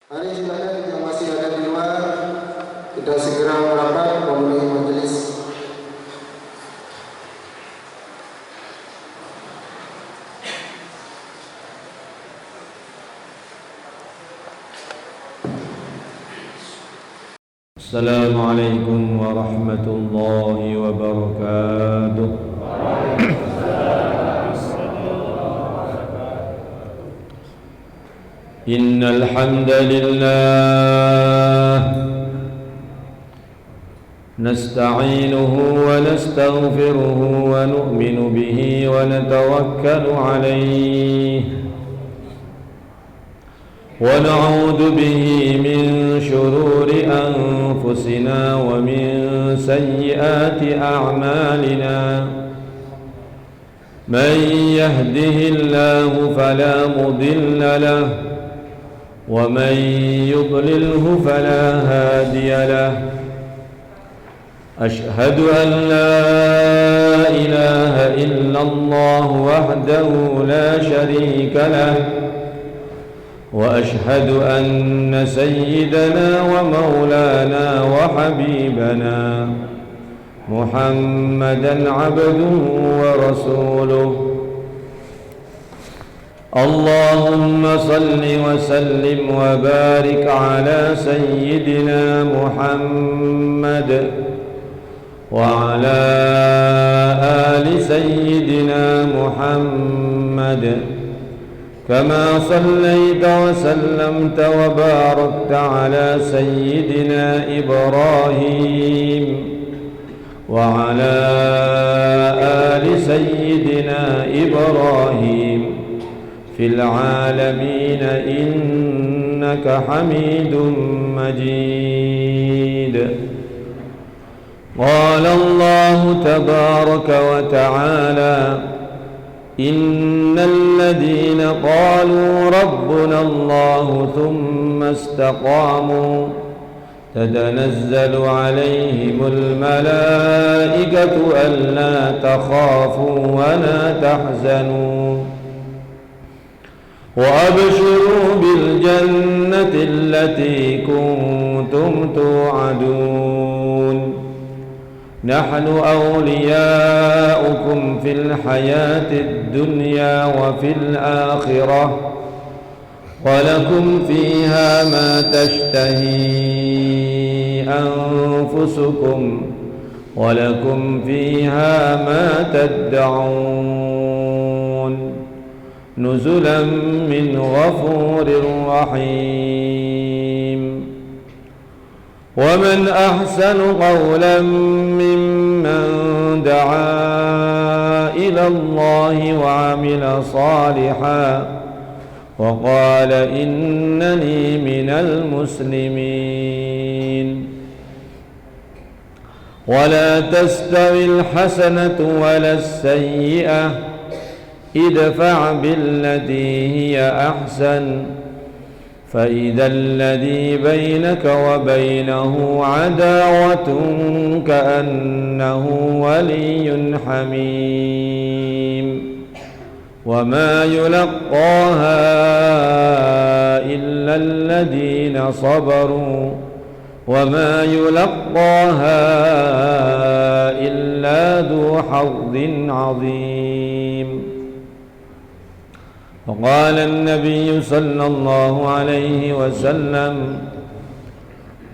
Mari silakan yang masih ada di luar, kita segera merapat memenuhi majelis. Assalamualaikum warahmatullahi wabarakatuh. Innal hamdalillah nasta'inuhu wa nastaghfiruhu wa nu'minu bihi wa natawakkalu alayhi ونعوذ به من شرور أنفسنا ومن سيئات أعمالنا من يهده الله فلا مضل له ومن يضلله فلا هادي له أشهد أن لا إله إلا الله وحده لا شريك له وأشهد أن سيدنا ومولانا وحبيبنا محمدًا عبده ورسوله اللهم صل وسلم وبارك على سيدنا محمد وعلى آل سيدنا محمد كما صليت وسلمت وباركت على سيدنا إبراهيم وعلى آل سيدنا إبراهيم في العالمين إنك حميد مجيد قال الله تبارك وتعالى إن الذين قالوا ربنا الله ثم استقاموا تتنزل عليهم الملائكة ألا تخافوا ولا تحزنوا وأبشروا بالجنة التي كنتم توعدون نحن أولياؤكم في الحياة الدنيا وفي الآخرة ولكم فيها ما تشتهي أنفسكم ولكم فيها ما تدعون نزلا من غفور رحيم ومن أحسن قولا ممن دعا إلى الله وعمل صالحا وقال إنني من المسلمين ولا تستوي الحسنة ولا السيئة ادفع بالتي هي أحسن فإذا الذي بينك وبينه عداوة كأنه ولي حميم وما يلقاها إلا الذين صبروا وما يلقاها إلا ذو حظ عظيم وقال النبي صلى الله عليه وسلم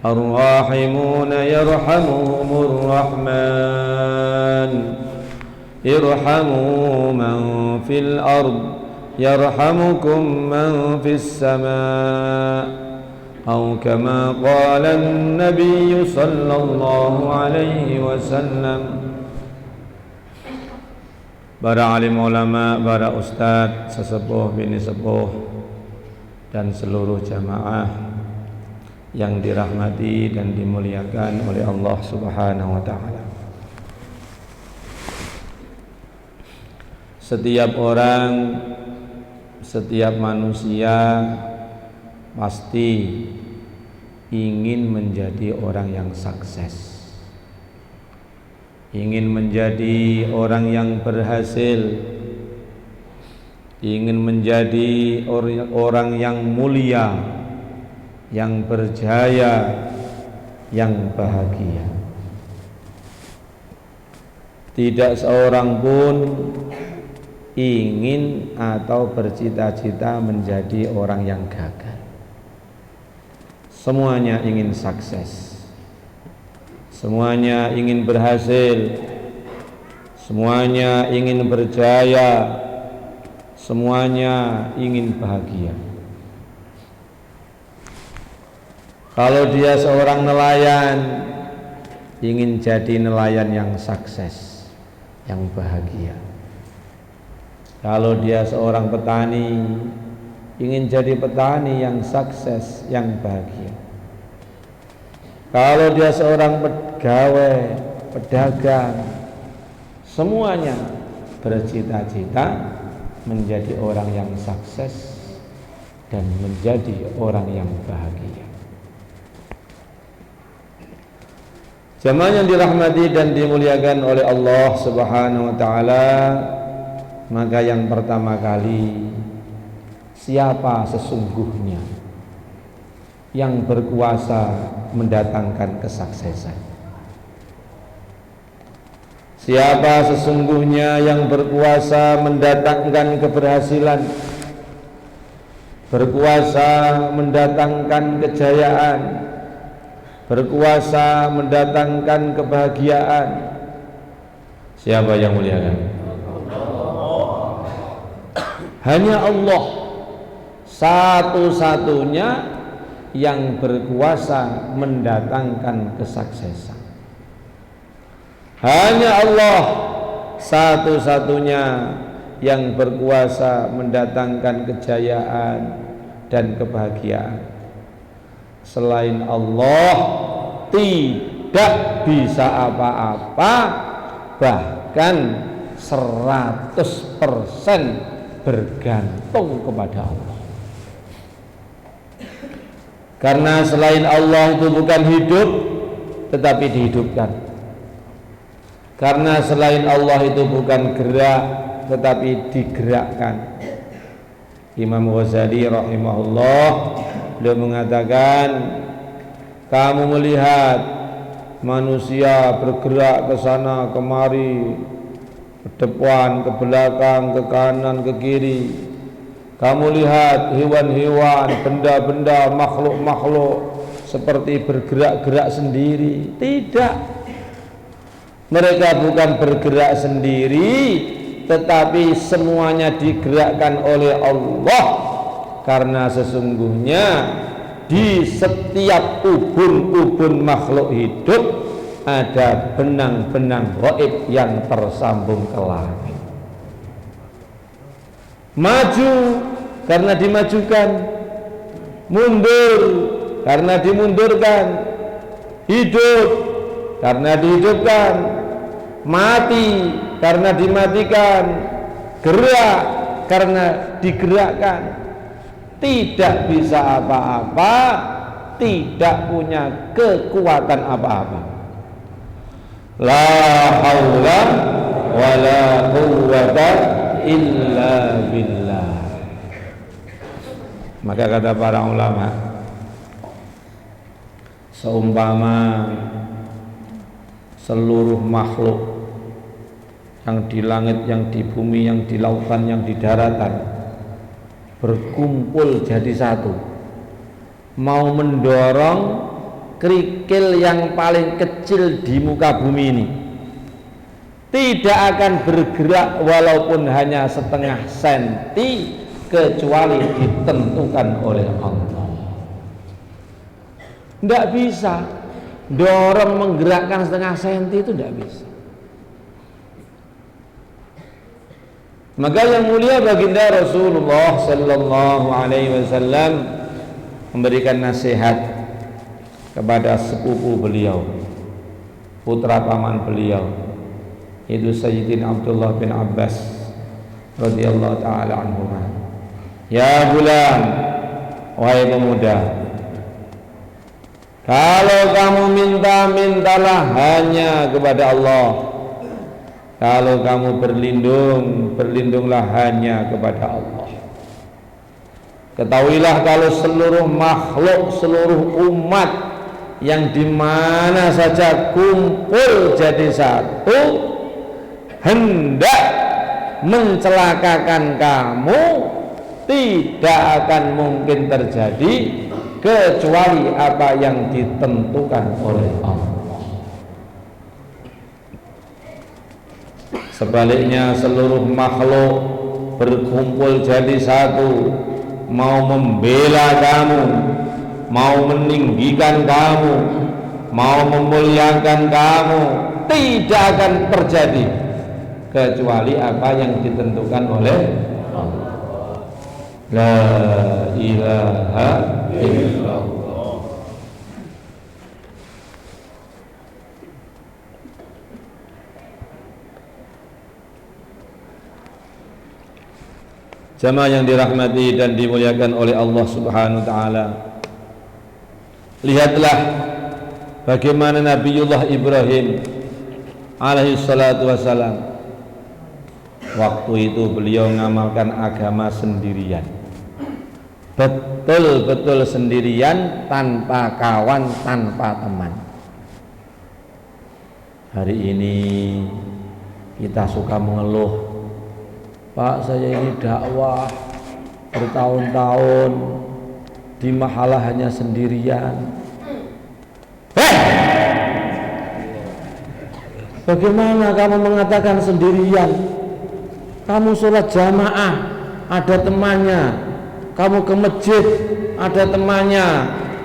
الراحمون يرحمهم الرحمن ارحموا من في الأرض يرحمكم من في السماء أو كما قال النبي صلى الله عليه وسلم. Para alim ulama, para ustadz, sesepuh, bini sepuh, dan seluruh jamaah yang dirahmati dan dimuliakan oleh Allah Subhanahu wa ta'ala. Setiap orang, setiap manusia pasti ingin menjadi orang yang sukses, ingin menjadi orang yang berhasil, ingin menjadi orang yang mulia, yang berjaya, yang bahagia. Tidak seorang pun ingin atau bercita-cita menjadi orang yang gagal. Semuanya ingin sukses, semuanya ingin berhasil, semuanya ingin berjaya, semuanya ingin bahagia. Kalau dia seorang nelayan, ingin jadi nelayan yang sukses, yang bahagia. Kalau dia seorang petani, ingin jadi petani yang sukses, yang bahagia. Kalau dia seorang pegawai, pedagang, semuanya bercita-cita menjadi orang yang sukses dan menjadi orang yang bahagia. Jamaah yang dirahmati dan dimuliakan oleh Allah Subhanahu wa taala, maka yang pertama kali, siapa sesungguhnya yang berkuasa mendatangkan kesuksesan? Siapa sesungguhnya yang berkuasa mendatangkan keberhasilan, berkuasa mendatangkan kejayaan, berkuasa mendatangkan kebahagiaan? Siapa yang muliakan? Hanya Allah satu-satunya yang berkuasa mendatangkan kesuksesan. Hanya Allah satu-satunya yang berkuasa mendatangkan kejayaan dan kebahagiaan. Selain Allah tidak bisa apa-apa, bahkan 100% bergantung kepada Allah. Karena selain Allah itu bukan hidup, tetapi dihidupkan. Karena selain Allah itu bukan gerak, tetapi digerakkan. Imam Ghazali rahimahullah, beliau mengatakan, kamu melihat manusia bergerak ke sana kemari, ke depan, ke belakang, ke kanan, ke kiri. Kamu lihat hewan-hewan, benda-benda, makhluk-makhluk seperti bergerak-gerak sendiri. Tidak, mereka bukan bergerak sendiri, tetapi semuanya digerakkan oleh Allah. Karena sesungguhnya di setiap ubun-ubun makhluk hidup ada benang-benang gaib yang tersambung ke langit. Maju karena dimajukan, mundur karena dimundurkan, hidup karena dihidupkan, mati karena dimatikan, gerak karena digerakkan. Tidak bisa apa-apa, tidak punya kekuatan apa-apa. La haula wala quwwata illa billah. Maka kata para ulama, seumpama seluruh makhluk yang di langit, yang di bumi, yang di lautan, yang di daratan berkumpul jadi satu, mau mendorong kerikil yang paling kecil di muka bumi ini, tidak akan bergerak walaupun hanya setengah senti kecuali ditentukan oleh Allah. Tidak bisa dorong menggerakkan setengah senti, itu tidak bisa. Maka yang mulia baginda Rasulullah sallallahu alaihi wasallam memberikan nasihat kepada sepupu beliau, putra paman beliau, yaitu Sayyidina Abdullah bin Abbas radhiyallahu taala anhu. Ya gulam, wahai pemuda, kalau kamu minta, mintalah hanya kepada Allah. Kalau kamu berlindung, berlindunglah hanya kepada Allah. Ketahuilah kalau seluruh makhluk, seluruh umat yang dimana saja kumpul jadi satu hendak mencelakakan kamu, tidak akan mungkin terjadi kecuali apa yang ditentukan oleh Allah. Sebaliknya seluruh makhluk berkumpul jadi satu, mau membela kamu, mau meninggikan kamu, mau memuliakan kamu, tidak akan terjadi kecuali apa yang ditentukan oleh Allah. La ilaha illallah. Jamaah yang dirahmati dan dimuliakan oleh Allah Subhanahu wa taala. Lihatlah bagaimana Nabiullah Ibrahim alaihi salatu wassalam, waktu itu beliau mengamalkan agama sendirian, betul-betul sendirian, tanpa kawan, tanpa teman. Hari ini kita suka mengeluh, Pak, saya ini dakwah bertahun-tahun di mahalah hanya sendirian. Bagaimana kamu mengatakan sendirian? Kamu sholat jamaah, ada temannya. Kamu ke masjid, ada temannya.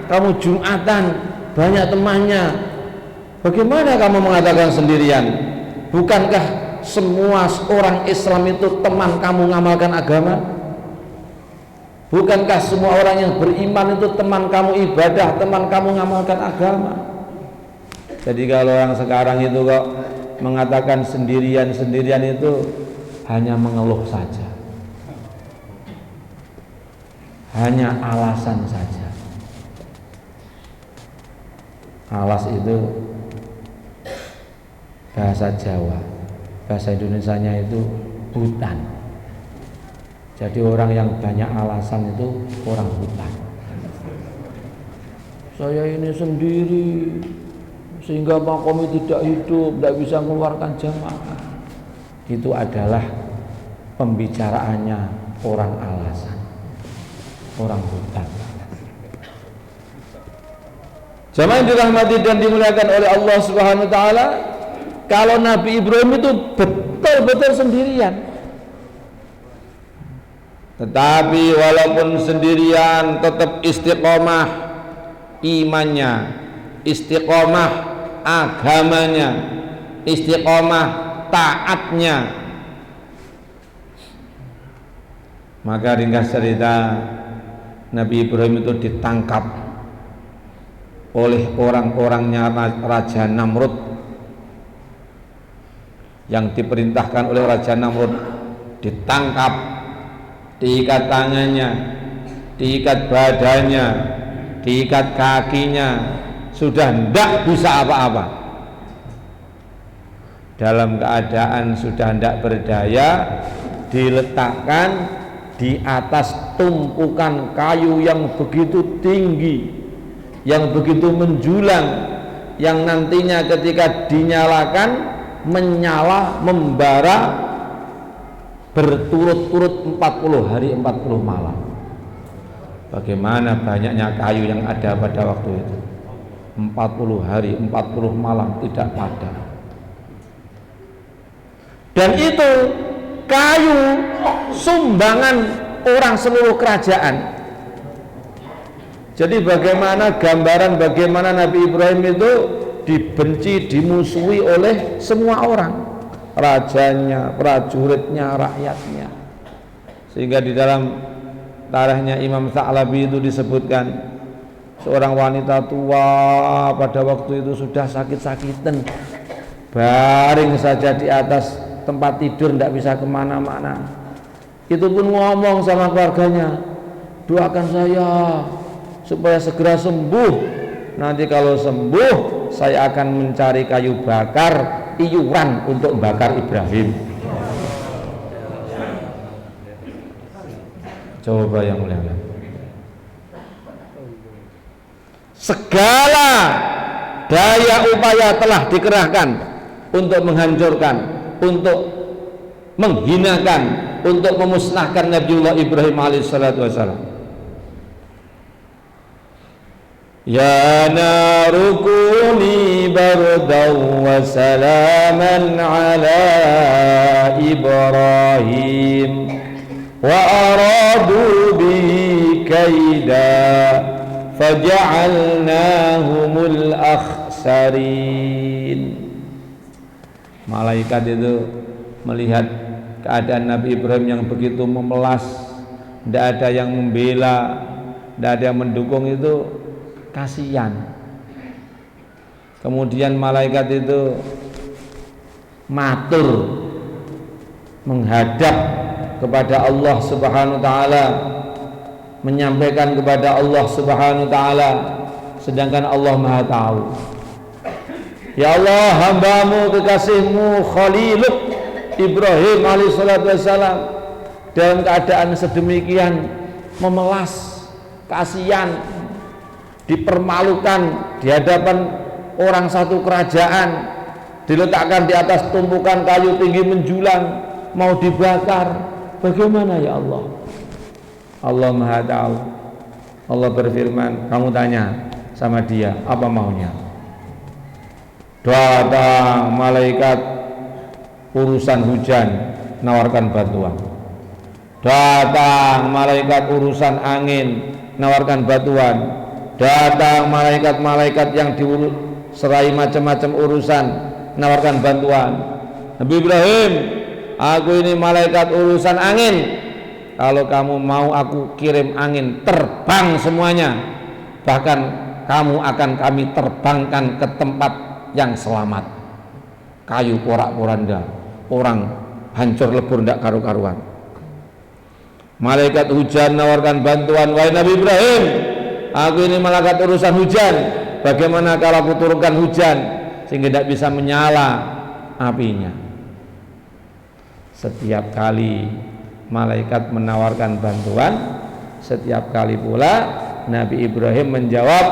Kamu Jumatan, banyak temannya. Bagaimana kamu mengatakan sendirian? Bukankah semua orang Islam itu teman kamu mengamalkan agama? Bukankah semua orang yang beriman itu teman kamu ibadah, teman kamu mengamalkan agama? Jadi kalau orang sekarang itu kok mengatakan sendirian itu hanya mengeluh saja, hanya alasan saja. Alas itu bahasa Jawa, bahasa Indonesianya itu hutan. Jadi orang yang banyak alasan itu orang hutan. Saya ini sendiri, sehingga makomi tidak hidup, tidak bisa mengeluarkan jamaah. Itu adalah pembicaraannya orang alasan, orang hutan. Jamaah yang dirahmati dan dimuliakan oleh Allah Subhanahu wa taala, kalau Nabi Ibrahim itu betul-betul sendirian. Tetapi walaupun sendirian tetap istiqomah imannya, istiqomah agamanya, istiqomah taatnya. Maka ringkas cerita, Nabi Ibrahim itu ditangkap oleh orang-orangnya Raja Namrud, yang diperintahkan oleh Raja Namrud. Ditangkap, diikat tangannya, diikat badannya, diikat kakinya, sudah tidak bisa apa-apa. Dalam keadaan sudah tidak berdaya, diletakkan di atas tumpukan kayu yang begitu tinggi, yang begitu menjulang, yang nantinya ketika dinyalakan menyala, membara berturut-turut 40 hari 40 malam. Bagaimana banyaknya kayu yang ada pada waktu itu, 40 hari 40 malam tidak padam. Dan itu kayu sumbangan orang seluruh kerajaan. Jadi bagaimana gambaran bagaimana Nabi Ibrahim itu dibenci, dimusuhi oleh semua orang, rajanya, prajuritnya, rakyatnya. Sehingga di dalam tarikhnya Imam Sa'labi itu disebutkan, seorang wanita tua pada waktu itu sudah sakit-sakitan, baring saja di atas tempat tidur, tidak bisa kemana-mana. Itu pun ngomong sama keluarganya, doakan saya supaya segera sembuh. Nanti kalau sembuh, saya akan mencari kayu bakar iuran untuk bakar Ibrahim. Coba yang mulia. segala daya upaya telah dikerahkan untuk menghancurkan, untuk menghinakan, untuk memusnahkan Nabiullah Ibrahim alaihissalatu wassalam. Ya naru kuni bardan wa salaman ala Ibrahim wa aradu bihi kaida faja'alnahumul akhsarin. Malaikat itu melihat keadaan Nabi Ibrahim yang begitu memelas, tidak ada yang membela, tidak ada yang mendukung, itu kasihan. Kemudian malaikat itu matur menghadap kepada Allah Subhanahu wa taala, menyampaikan kepada Allah Subhanahu wa taala, sedangkan Allah Maha tahu. Ya Allah, hambamu, kekasihmu, Khaliluk Ibrahim alaihissalatu wassalam dalam keadaan sedemikian memelas, kasihan, dipermalukan di hadapan orang satu kerajaan, diletakkan di atas tumpukan kayu tinggi menjulang, mau dibakar. Bagaimana ya Allah? Allah Maha tahu. Allah berfirman, kamu tanya sama dia apa maunya. Datang malaikat urusan hujan, nawarkan bantuan. Datang malaikat urusan angin, nawarkan bantuan. Datang malaikat-malaikat yang diserai macam-macam urusan, nawarkan bantuan. Nabi Ibrahim, aku ini malaikat urusan angin. Kalau kamu mau aku kirim angin terbang semuanya, bahkan kamu akan kami terbangkan ke tempat yang selamat. Kayu porak-poranda, orang hancur lebur tidak karu-karuan. Malaikat hujan nawarkan bantuan, wahai Nabi Ibrahim, aku ini malaikat urusan hujan. Bagaimana kalau aku turunkan hujan sehingga tidak bisa menyala apinya? Setiap kali malaikat menawarkan bantuan, setiap kali pula Nabi Ibrahim menjawab,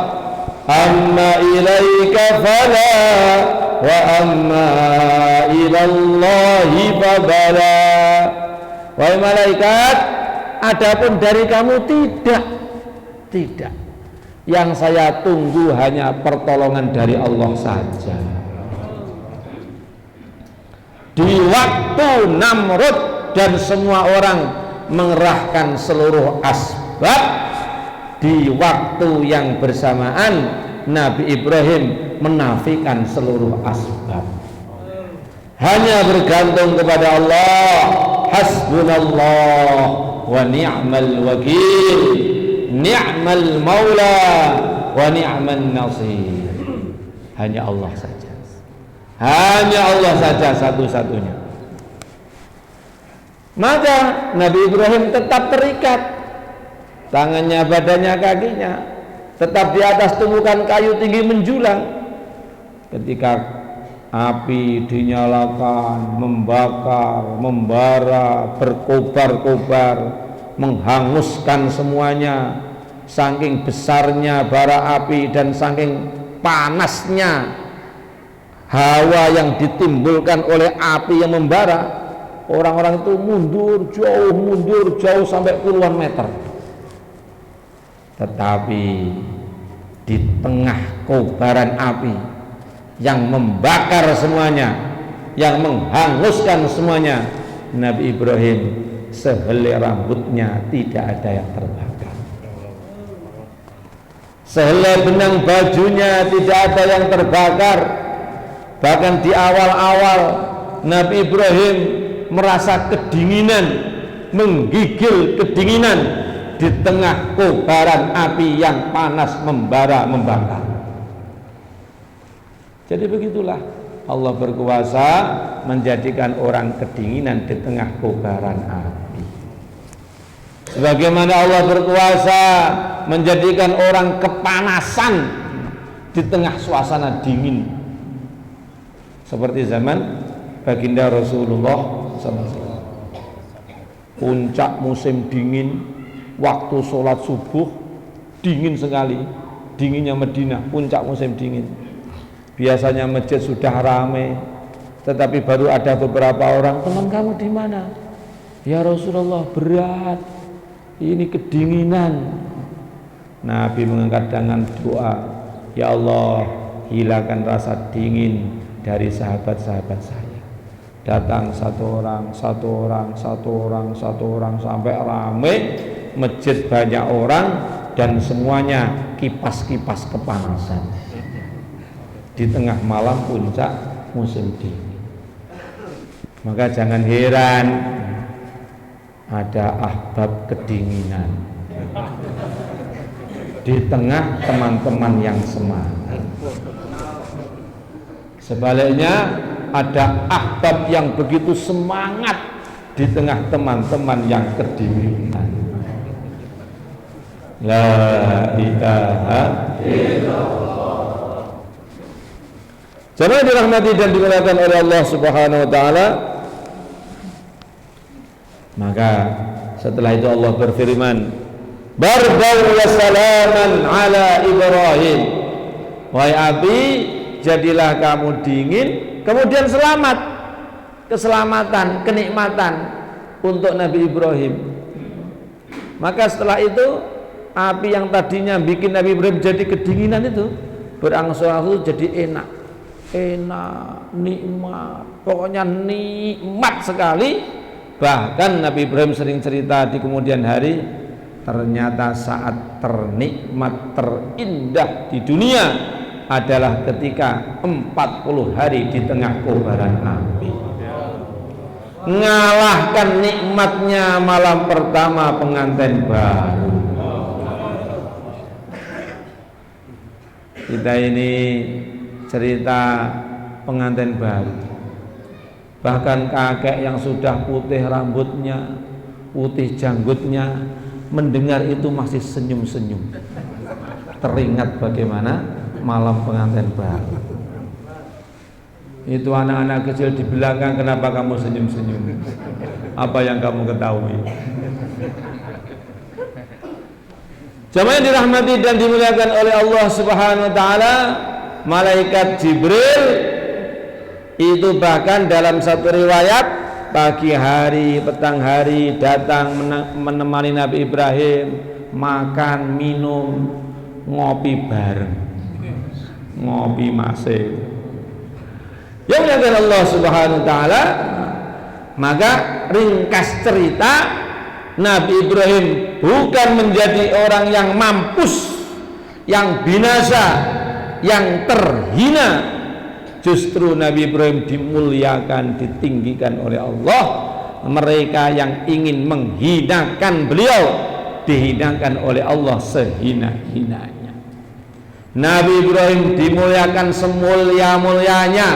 amma ilaika fala wa amma ilallahi fabala. Wahai malaikat, adapun dari kamu tidak. Yang saya tunggu hanya pertolongan dari Allah saja. Di waktu Namrud dan semua orang mengerahkan seluruh asbab, di waktu yang bersamaan Nabi Ibrahim menafikan seluruh asbab, hanya bergantung kepada Allah. Hasbunallah wa ni'mal wakil, ni'mal maula wa ni'man nasir. Hanya Allah saja, hanya Allah saja satu-satunya. Maka Nabi Ibrahim tetap terikat, tangannya, badannya, kakinya tetap di atas tumpukan kayu tinggi menjulang. Ketika api dinyalakan, membakar, membara, berkobar-kobar, menghanguskan semuanya, saking besarnya bara api dan saking panasnya hawa yang ditimbulkan oleh api yang membara, orang-orang itu mundur jauh sampai puluhan meter. Tetapi di tengah kobaran api yang membakar semuanya, yang menghanguskan semuanya, Nabi Ibrahim sehelai rambutnya tidak ada yang terbakar, sehelai benang bajunya tidak ada yang terbakar. Bahkan di awal-awal Nabi Ibrahim merasa kedinginan, menggigil kedinginan di tengah kobaran api yang panas membara, membakar. Jadi begitulah Allah berkuasa menjadikan orang kedinginan di tengah kobaran api. Sebagaimana Allah berkuasa menjadikan orang kepanasan di tengah suasana dingin. Seperti zaman baginda Rasulullah SAW. Puncak musim dingin, waktu sholat subuh dingin sekali. dinginnya Madinah, puncak musim dingin. Biasanya masjid sudah ramai, tetapi baru ada beberapa orang, teman kamu di mana? Ya Rasulullah, berat, ini kedinginan. Nabi mengangkat tangan doa, ya Allah, hilangkan rasa dingin dari sahabat-sahabat saya. Datang satu orang sampai ramai, masjid banyak orang dan semuanya kipas-kipas kepanasan di tengah malam puncak musim dingin. Maka jangan heran ada ahbab kedinginan di tengah teman-teman yang semangat. Sebaliknya ada ahbab yang begitu semangat di tengah teman-teman yang kedinginan. La ilaha illallah. Jemaah dirahmati dan dimuliakan oleh Allah Subhanahu wa taala. Maka setelah itu Allah berfirman, Bardau wa salaman ala Ibrahim. Wahai api, jadilah kamu dingin, kemudian selamat, keselamatan, kenikmatan untuk Nabi Ibrahim. Maka setelah itu api yang tadinya bikin Nabi Ibrahim jadi kedinginan itu berangsur-angsur jadi enak, nikmat, pokoknya nikmat sekali. Bahkan Nabi Ibrahim sering cerita di kemudian hari, ternyata saat ternikmat, terindah di dunia adalah ketika 40 hari di tengah kobaran api, ngalahkan nikmatnya malam pertama pengantin baru. Kita ini cerita pengantin baru, bahkan kakek yang sudah putih rambutnya, putih janggutnya, mendengar itu masih senyum-senyum, teringat bagaimana malam pengantin baru. Itu anak-anak kecil di belakang, kenapa kamu senyum-senyum? Apa yang kamu ketahui? Jemaah yang dirahmati dan dimuliakan oleh Allah Subhanahu wa taala, malaikat Jibril itu bahkan dalam satu riwayat pagi hari, petang hari datang menemani Nabi Ibrahim, makan, minum, ngopi bareng, ngopi masih. Yang dimuliakan Allah Subhanahu wa taala, maka ringkas cerita, Nabi Ibrahim bukan menjadi orang yang mampus, yang binasa, yang terhina. Justru Nabi Ibrahim dimuliakan, ditinggikan oleh Allah. Mereka yang ingin menghinakan beliau dihinakan oleh Allah sehina-hinanya. Nabi Ibrahim dimuliakan semulia-mulianya,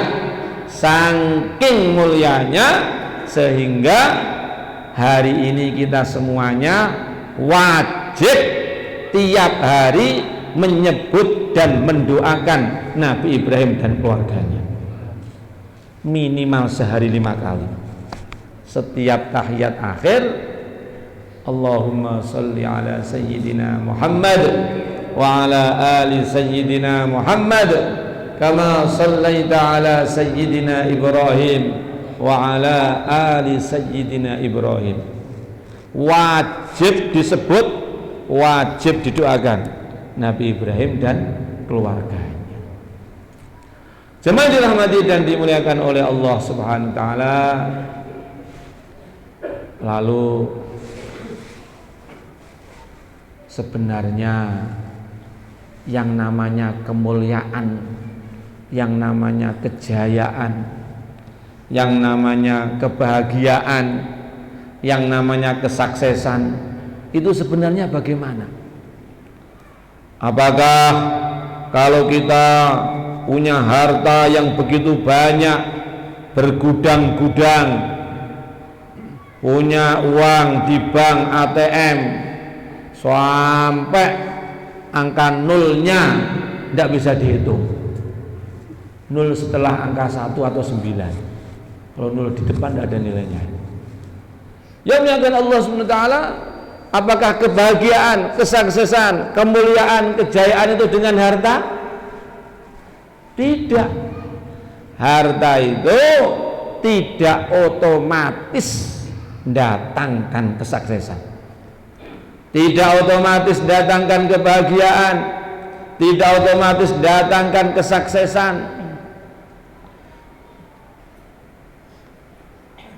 saking mulianya sehingga hari ini kita semuanya wajib tiap hari menyebut dan mendoakan Nabi Ibrahim dan keluarganya minimal sehari 5 kali. Setiap tahiyat akhir, Allahumma salli ala Sayyidina Muhammad wa ala ali Sayyidina Muhammad kama sallaita ala Sayyidina Ibrahim wa ala ali Sayyidina Ibrahim. Wajib disebut, wajib didoakan Nabi Ibrahim dan keluarganya. Jemaah dirahmati dan dimuliakan oleh Allah Subhanahu wa taala. Lalu sebenarnya yang namanya kemuliaan, yang namanya kejayaan, yang namanya kebahagiaan, yang namanya kesuksesan itu sebenarnya bagaimana? Apakah kalau kita punya harta yang begitu banyak, bergudang-gudang, punya uang di bank ATM sampai angka nolnya tidak bisa dihitung, nol setelah angka 1 atau 9. Kalau nol di depan tidak ada nilainya. Ya, menyatakan Allah SWT, Apakah kebahagiaan, kesuksesan, kemuliaan, kejayaan itu dengan harta? Tidak. Harta itu tidak otomatis datangkan kesuksesan, tidak otomatis datangkan kebahagiaan, tidak otomatis datangkan kesuksesan.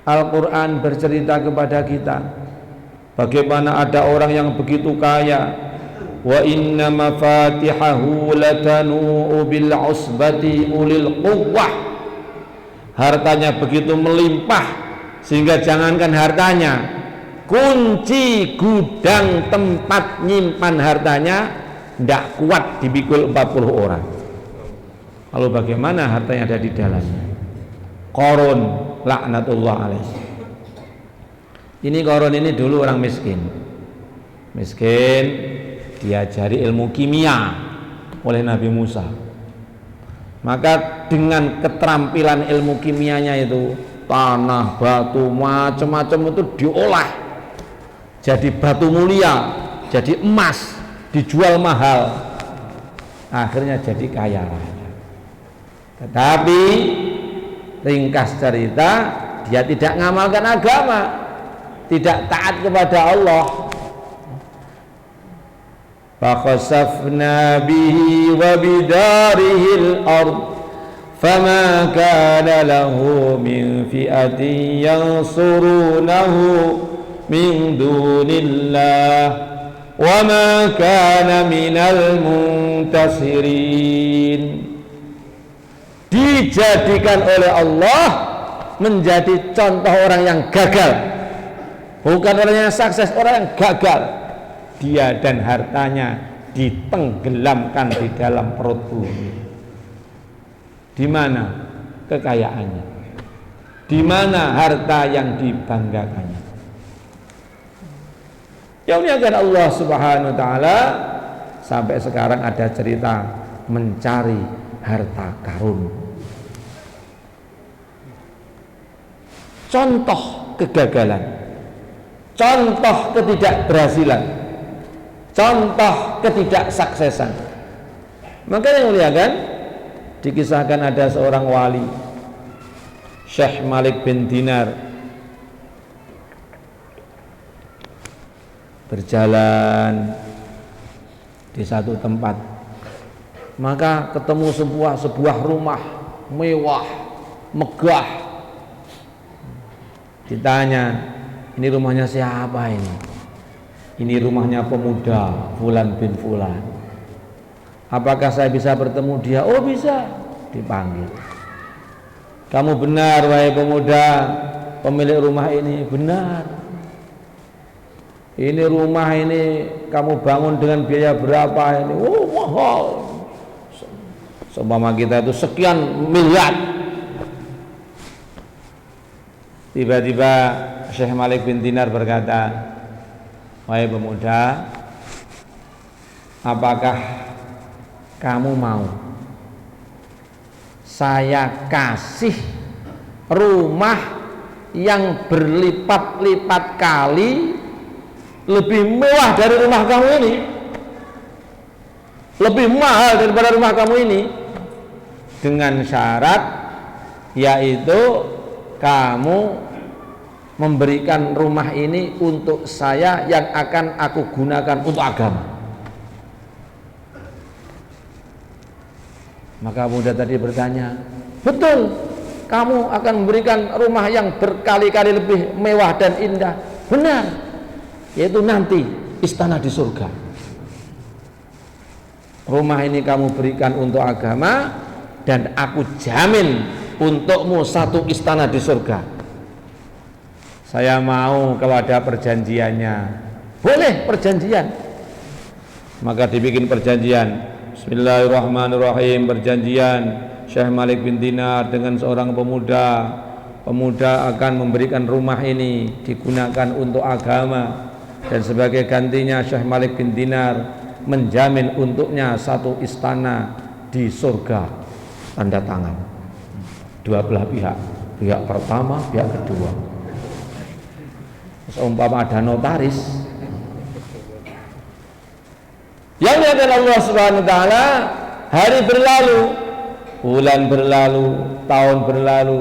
Al-Quran bercerita kepada kita bagaimana ada orang yang begitu kaya, wa inna mafatihahu latanu'u bil usbati ulil quwwah, hartanya begitu melimpah sehingga jangankan hartanya, kunci gudang tempat nyimpan hartanya tidak kuat dipikul 40 orang. Lalu bagaimana hartanya ada di dalamnya? Qarun laknatullah alaih. Ini Qarun ini dulu orang miskin, diajari ilmu kimia oleh Nabi Musa. Maka dengan keterampilan ilmu kimianya itu, tanah, batu, macam-macam itu diolah jadi batu mulia, jadi emas, dijual mahal, akhirnya jadi kaya raya. Tetapi ringkas cerita, dia tidak ngamalkan agama, tidak taat kepada Allah. فَخَسَفْنَا بِهِ وَبِدَارِهِ الْأَرْضِ فَمَا كَانَ لَهُ مِنْ فِئَةٍ يَنْصُرُونَهُ مِنْ دُونِ اللَّهِ وَمَا كَانَ مِنَ الْمُنْتَصِرِينَ. Dijadikan oleh Allah menjadi contoh orang yang gagal, bukan orang yang sukses, orang yang gagal. Dia dan hartanya ditenggelamkan di dalam perut bumi. Di mana kekayaannya? Di mana harta yang dibanggakannya? Yang muliakan Allah Subhanahu wa taala, sampai sekarang ada cerita mencari harta karun. Contoh kegagalan, contoh ketidakberhasilan, contoh ketidaksuksesan. Maka yang muliakan, dikisahkan ada seorang wali, Syekh Malik bin Dinar, berjalan di satu tempat, maka ketemu sebuah rumah mewah, megah. Ditanya, ini rumahnya siapa ini? Ini rumahnya pemuda Fulan bin Fulan. Apakah saya bisa bertemu dia? Oh bisa. Dipanggil. Kamu benar wahai pemuda pemilik rumah ini? Benar. Ini rumah ini kamu bangun dengan biaya berapa ini? Oh mahal. Seumpama kita itu sekian miliar. Tiba-tiba Syekh Malik bin Dinar berkata, wahai pemuda, apakah kamu mau saya kasih rumah yang berlipat-lipat kali lebih mewah dari rumah kamu ini, lebih mahal daripada rumah kamu ini, dengan syarat yaitu kamu memberikan rumah ini untuk saya yang akan aku gunakan untuk agama. Maka pemuda tadi bertanya, betul, kamu akan memberikan rumah yang berkali-kali lebih mewah dan indah? Benar, yaitu nanti istana di surga. Rumah ini kamu berikan untuk agama, dan aku jamin untukmu satu istana di surga. Saya mau kalau ada perjanjiannya. Boleh perjanjian. Maka dibikin perjanjian. Bismillahirrahmanirrahim. Perjanjian Syekh Malik bin Dinar dengan seorang pemuda. Pemuda akan memberikan rumah ini digunakan untuk agama, dan sebagai gantinya Syekh Malik bin Dinar menjamin untuknya satu istana di surga. Tanda tangan dua belah pihak, pihak pertama, pihak kedua. Seumpama ada notaris, Yang diakan Allah Subhanahu wa taala, hari berlalu, bulan berlalu, tahun berlalu,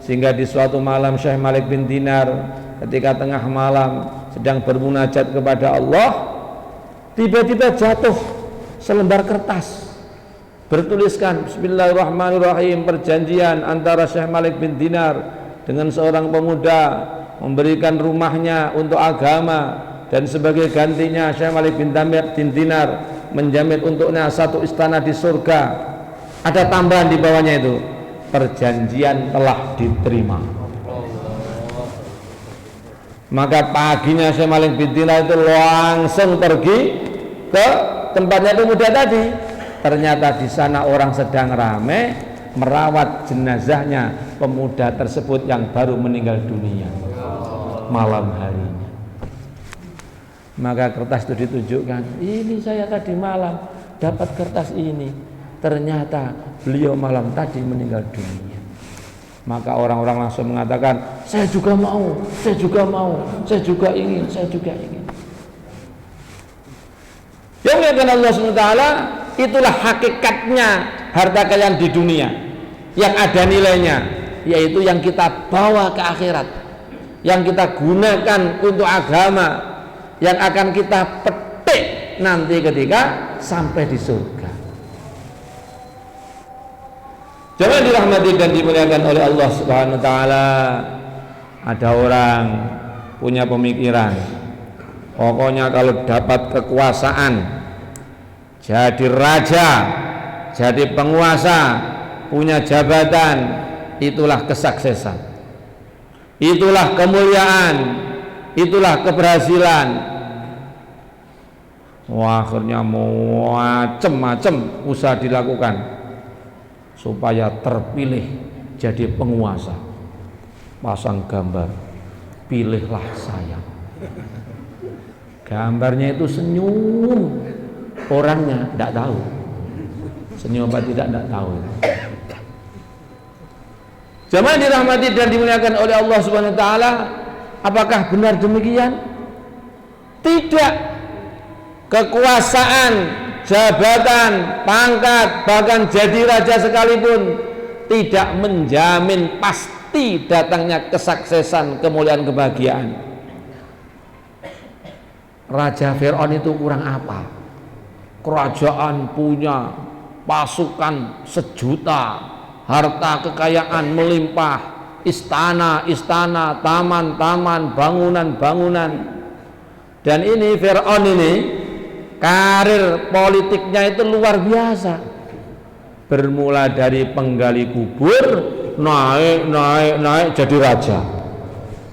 sehingga di suatu malam Syekh Malik bin Dinar ketika tengah malam sedang bermunajat kepada Allah, tiba-tiba jatuh selembar kertas bertuliskan Bismillahirrahmanirrahim, perjanjian antara Syekh Malik bin Dinar dengan seorang pemuda memberikan rumahnya untuk agama, dan sebagai gantinya Syekh Malik bin Dinar menjamin untuknya satu istana di surga. Ada tambahan di bawahnya itu, perjanjian telah diterima. Maka paginya Syekh Malik bin Dinar itu langsung pergi ke tempatnya pemuda tadi. Ternyata di sana orang sedang ramai merawat jenazahnya pemuda tersebut yang baru meninggal dunia malam harinya. Maka kertas itu ditunjukkan, ini saya tadi malam dapat kertas ini, ternyata beliau malam tadi meninggal dunia. Maka orang-orang langsung mengatakan, saya juga mau, saya juga mau, saya juga ingin, saya juga ingin. Yang dimuliakan Allah SWT, itulah hakikatnya harta kalian di dunia, yang ada nilainya, yaitu yang kita bawa ke akhirat, yang kita gunakan untuk agama, yang akan kita petik nanti ketika sampai di surga. Jangan dirahmati dan dimuliakan oleh Allah Subhanahu wa taala. Ada orang punya pemikiran, pokoknya kalau dapat kekuasaan, jadi raja, jadi penguasa, punya jabatan, itulah kesuksesan, itulah kemuliaan, itulah keberhasilan. Wah, akhirnya macam-macam usaha dilakukan supaya terpilih jadi penguasa. Pasang gambar, pilihlah saya. Gambarnya itu senyum, orangnya tidak tahu senyum apa tidak tahu. Jamaah dirahmati dan dimuliakan oleh Allah Subhanahu wa taala, apakah benar demikian? Tidak. Kekuasaan, jabatan, pangkat, bahkan jadi raja sekalipun tidak menjamin pasti datangnya kesuksesan, kemuliaan, kebahagiaan. Raja Fir'aun itu kurang apa? Kerajaan punya, pasukan sejuta, harta kekayaan melimpah, istana-istana, taman-taman, bangunan-bangunan. Dan ini Fir'aun ini karir politiknya itu luar biasa. Bermula dari penggali kubur, naik jadi raja.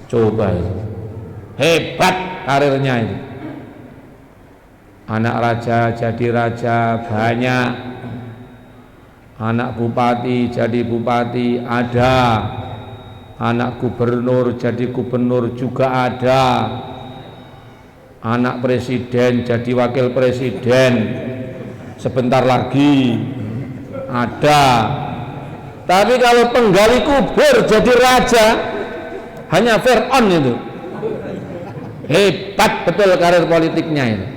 Coba itu, hebat karirnya itu. Anak raja jadi raja banyak, anak bupati jadi bupati ada, anak gubernur jadi gubernur juga ada, anak presiden jadi wakil presiden sebentar lagi ada. Tapi kalau penggali kubur jadi raja, hanya Fir'aun itu. Hebat betul karir politiknya itu.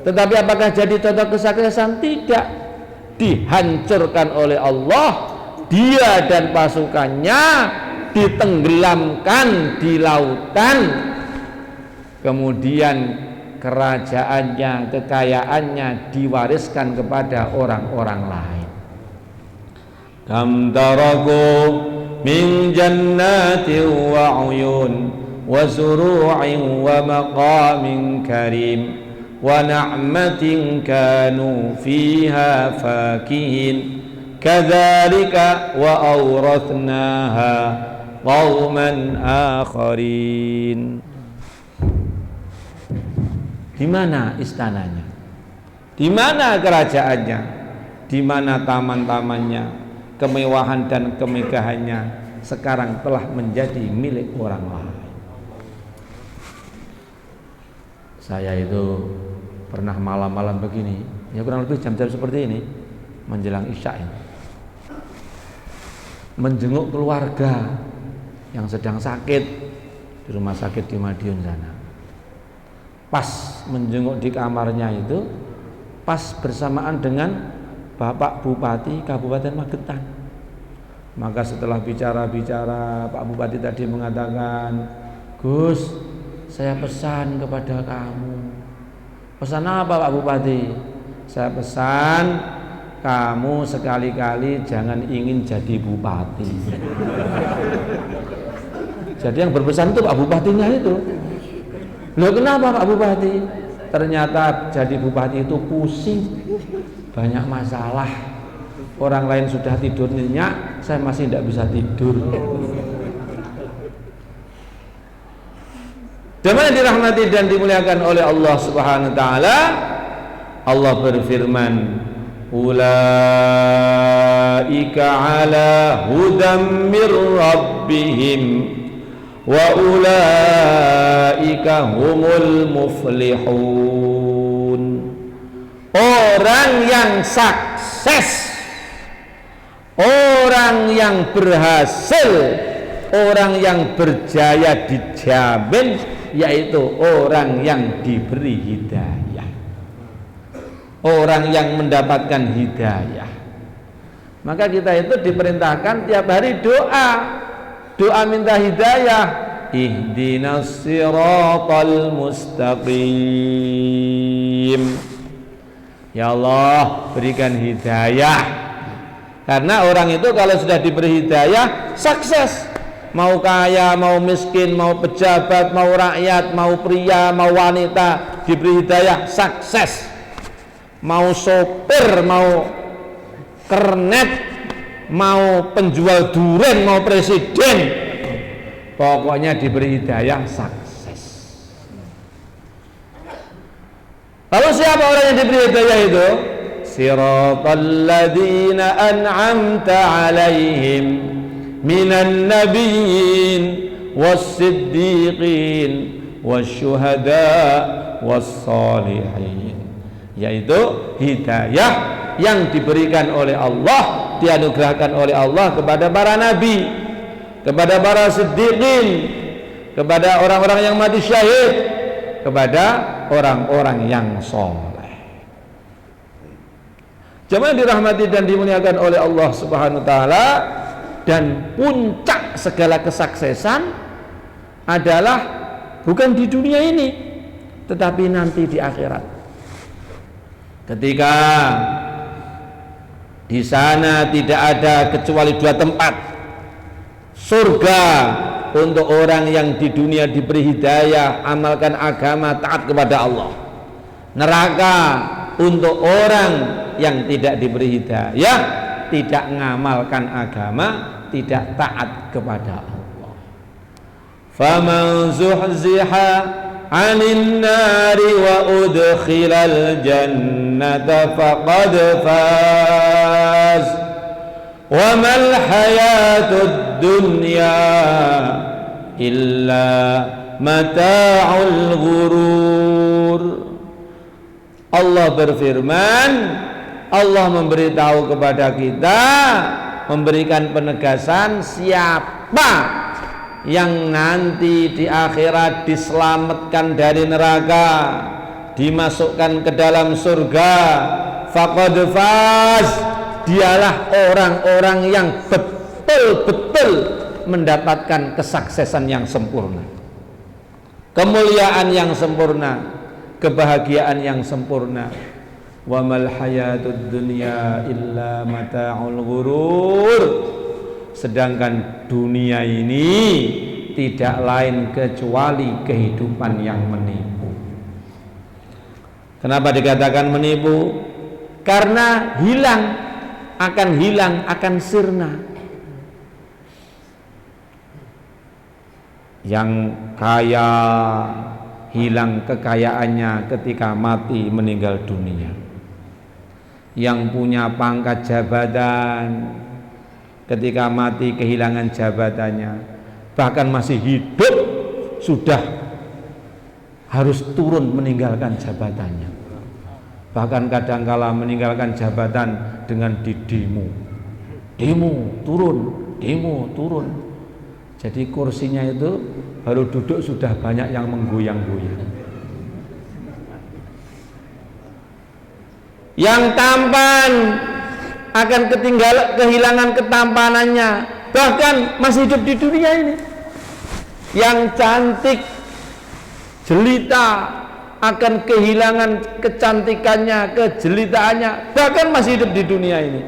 Tetapi apakah jadi contoh kesuksesan? Tidak. Dihancurkan oleh Allah, dia dan pasukannya ditenggelamkan di lautan. Kemudian kerajaannya, kekayaannya diwariskan kepada orang-orang lain. Kam taraku min jannatin wa uyun wa zuru'in wa maqamin karim wa na'matin kanu fiha fakihin kadzalika wa awrathnaha qauman akharin. Di mana istananya? Di mana kerajaannya? Di mana taman-tamannya? Kemewahan dan kemegahannya sekarang telah menjadi milik orang lain. Saya itu pernah malam-malam begini, ya kurang lebih jam-jam seperti ini, menjelang Isya ini, menjenguk keluarga yang sedang sakit di rumah sakit di Madiun sana. pas menjenguk di kamarnya itu pas bersamaan dengan Bapak Bupati Kabupaten Magetan. Maka setelah bicara-bicara, Pak Bupati tadi mengatakan, "Gus, saya pesan kepada kamu." "Pesan apa Pak Bupati?" "Saya pesan kamu sekali-kali jangan ingin jadi bupati." Jadi yang berpesan itu Pak Bupatinya itu. "Loh kenapa Pak Bupati?" "Ternyata jadi bupati itu pusing, banyak masalah. Orang lain sudah tidur nyenyak, saya masih tidak bisa tidur." Jemaah yang dirahmati dan dimuliakan oleh Allah Subhanahu wa taala, Allah berfirman, "Ulaika ala hudam mir rabbihim wa ulaika humul muflihun." Orang yang sukses, orang yang berhasil, orang yang berjaya dijamin, yaitu orang yang diberi hidayah, orang yang mendapatkan hidayah. Maka kita itu diperintahkan tiap hari doa minta hidayah. Ihdinas siratal mustaqim. Ya Allah, berikan hidayah. Karena orang itu kalau sudah diberi hidayah, sukses. Mau kaya, mau miskin, mau pejabat, mau rakyat, mau pria, mau wanita, diberi hidayah, sukses. Mau sopir, mau kernet, mau penjual durian, mau presiden, pokoknya diberi hidayah, sukses. Lalu siapa orang yang diberi hidayah itu? Siratal ladzina an'amta 'alaihim minan nabiyyin was-siddiqin wasyuhada was-salihin. Yaitu hidayah yang diberikan oleh Allah, dianugerahkan oleh Allah kepada para nabi, kepada para siddiqin, kepada orang-orang yang mati syahid, kepada orang-orang yang soleh. Jemaah dirahmati dan dimuliakan oleh Allah Subhanahu wa taala, dan puncak segala kesuksesan adalah bukan di dunia ini, tetapi nanti di akhirat. Ketika di sana tidak ada kecuali dua tempat, surga untuk orang yang di dunia diberi hidayah, amalkan agama, taat kepada Allah. Neraka untuk orang yang tidak diberi hidayah, tidak mengamalkan agama, tidak taat kepada Allah. Faman zuhziha 'anil nari wa udkhilal jannata faqad faz. Wa mal hayatud dunya illa mata'ul ghurur. Allah berfirman, Allah memberitahu kepada kita, memberikan penegasan siapa yang nanti di akhirat diselamatkan dari neraka, dimasukkan ke dalam surga, faqad faz, dialah orang-orang yang betul-betul mendapatkan kesuksesan yang sempurna, kemuliaan yang sempurna, kebahagiaan yang sempurna. Wa mal hayatud dunya illa mata'ul ghurur. Sedangkan dunia ini tidak lain kecuali kehidupan yang menipu. Kenapa dikatakan menipu? Karena akan sirna. Yang kaya hilang kekayaannya ketika mati meninggal dunia. Yang punya pangkat jabatan ketika mati kehilangan jabatannya. Bahkan masih hidup sudah harus turun meninggalkan jabatannya. Bahkan kadangkala meninggalkan jabatan dengan didemo. Demo turun. Jadi kursinya itu baru duduk sudah banyak yang menggoyang-goyang. Yang tampan akan kehilangan ketampanannya, bahkan masih hidup di dunia ini. Yang cantik jelita akan kehilangan kecantikannya, kejelitaannya, bahkan masih hidup di dunia ini.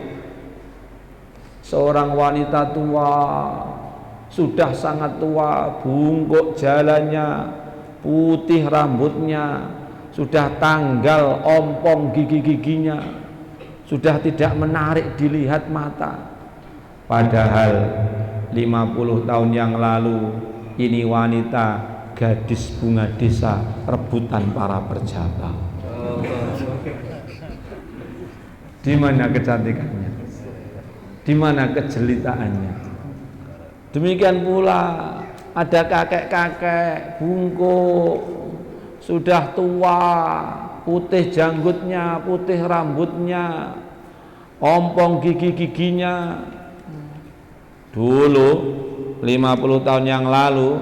Seorang wanita tua, sudah sangat tua, bungkuk jalannya, putih rambutnya, sudah tanggal ompong gigi-giginya, sudah tidak menarik dilihat mata. Padahal 50 tahun yang lalu ini wanita gadis bunga desa rebutan para pejabat. Di mana kecantikannya? Di mana kejelitaannya? Demikian pula ada kakek-kakek bungkuk, sudah tua, putih janggutnya, putih rambutnya, ompong gigi-giginya. Dulu 50 tahun yang lalu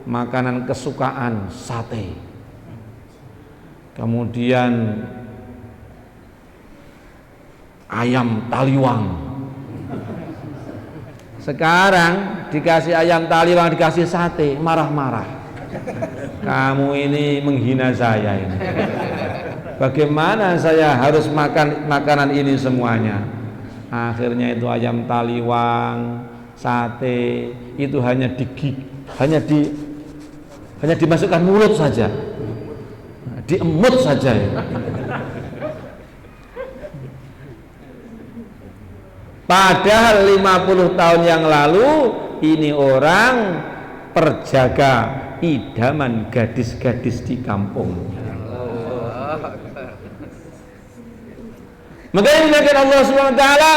makanan kesukaan sate, kemudian ayam taliwang. Sekarang dikasih ayam taliwang, dikasih sate, marah-marah. Kamu ini menghina saya ini. Bagaimana saya harus makan makanan ini semuanya? Akhirnya itu ayam taliwang, sate itu hanya dimasukkan mulut saja, diemut saja ya. Padahal 50 tahun yang lalu ini orang perjaga idaman gadis-gadis di kampung. Maka ini Allah Subhanahu wa taala,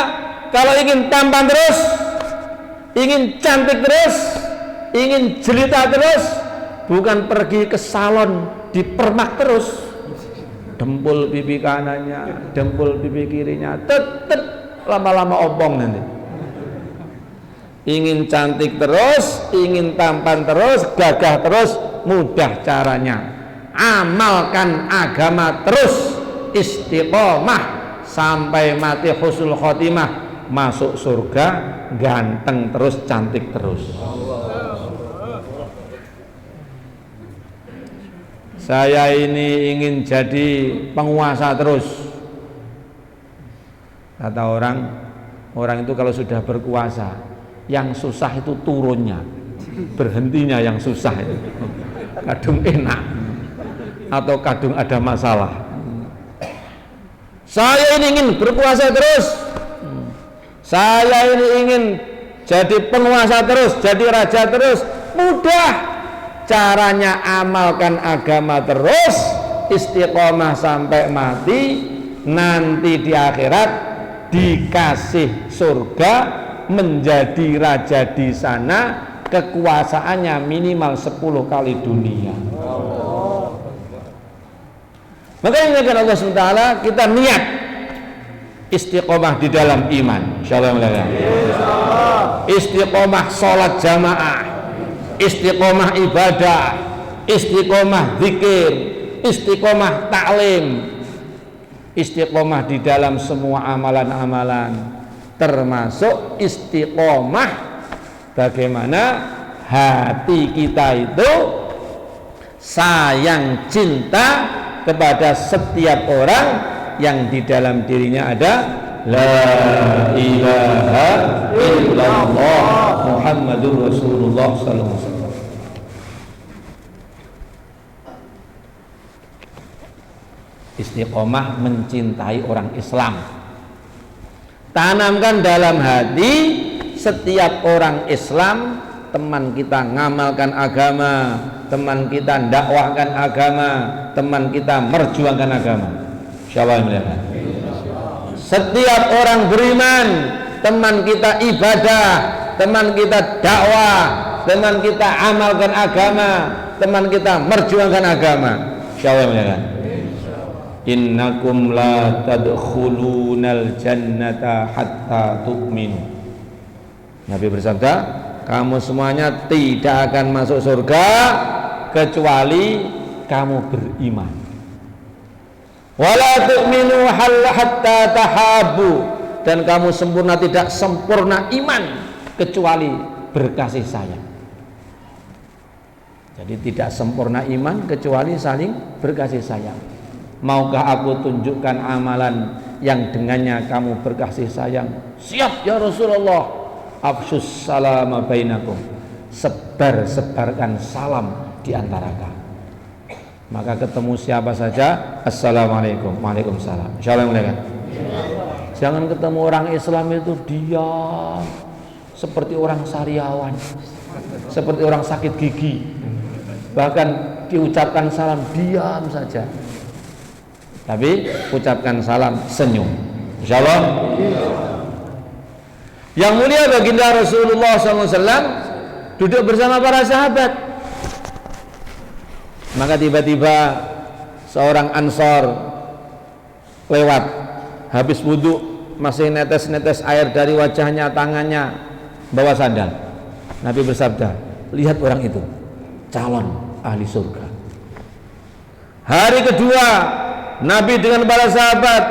kalau ingin tampan terus, ingin cantik terus, ingin jelita terus, bukan pergi ke salon dipermak terus, dempul pipi kanannya, dempul pipi kirinya, tetep lama-lama obong nanti. Ingin cantik terus, ingin tampan terus, gagah terus, mudah caranya. Amalkan agama terus, istiqomah sampai mati husnul khotimah, masuk surga, ganteng terus, cantik terus. Saya ini ingin jadi penguasa terus. Kata orang itu kalau sudah berkuasa, yang susah itu turunnya, berhentinya yang susah itu. Kadung enak atau kadung ada masalah. Saya ini ingin berkuasa terus, saya ini ingin jadi penguasa terus, jadi raja terus. Mudah caranya, amalkan agama terus, istiqomah sampai mati. Nanti di akhirat dikasih surga, menjadi raja di sana, kekuasaannya minimal 10 kali dunia. Makanya kan Allah SWT, kita niat istiqomah di dalam iman, insyaallah. Istiqomah sholat jamaah, istiqomah ibadah, istiqomah zikir, istiqomah taklim, istiqomah di dalam semua amalan-amalan, termasuk istiqomah bagaimana hati kita itu sayang, cinta kepada setiap orang yang di dalam dirinya ada la ilaha illallah Muhammadur Rasulullah sallallahu alaihi wasallam. Istiqomah mencintai orang Islam. Tanamkan dalam hati setiap orang Islam, teman kita ngamalkan agama, teman kita dakwahkan agama, teman kita merjuangkan agama. Insyaallah. Setiap orang beriman, teman kita ibadah, teman kita dakwah, teman kita amalkan agama, teman kita merjuangkan agama. Insyaallah. Innakum la tadkhulunal jannata hatta tu'minu. Nabi bersabda, kamu semuanya tidak akan masuk surga kecuali kamu beriman. Wala tu'minu hatta tahabu, dan kamu sempurna tidak sempurna iman kecuali berkasih sayang. Jadi tidak sempurna iman kecuali saling berkasih sayang. Maukah aku tunjukkan amalan yang dengannya kamu berkasih sayang? Siap ya Rasulullah. Afshus salama bainakum, sebarkan salam di antara kamu. Maka ketemu siapa saja, assalamualaikum, waalaikumsalam, insyaallah mulai kan. Jangan ketemu orang Islam itu diam seperti orang sariawan, seperti orang sakit gigi, bahkan diucapkan salam diam saja, tapi ucapkan salam senyum, insyaallah. Yang mulia baginda Rasulullah SAW duduk bersama para sahabat. Maka tiba-tiba seorang Ansor lewat, habis wudhu masih netes-netes air dari wajahnya, tangannya, bawa sandal. Nabi bersabda, lihat orang itu, calon ahli surga. Hari kedua Nabi dengan para sahabat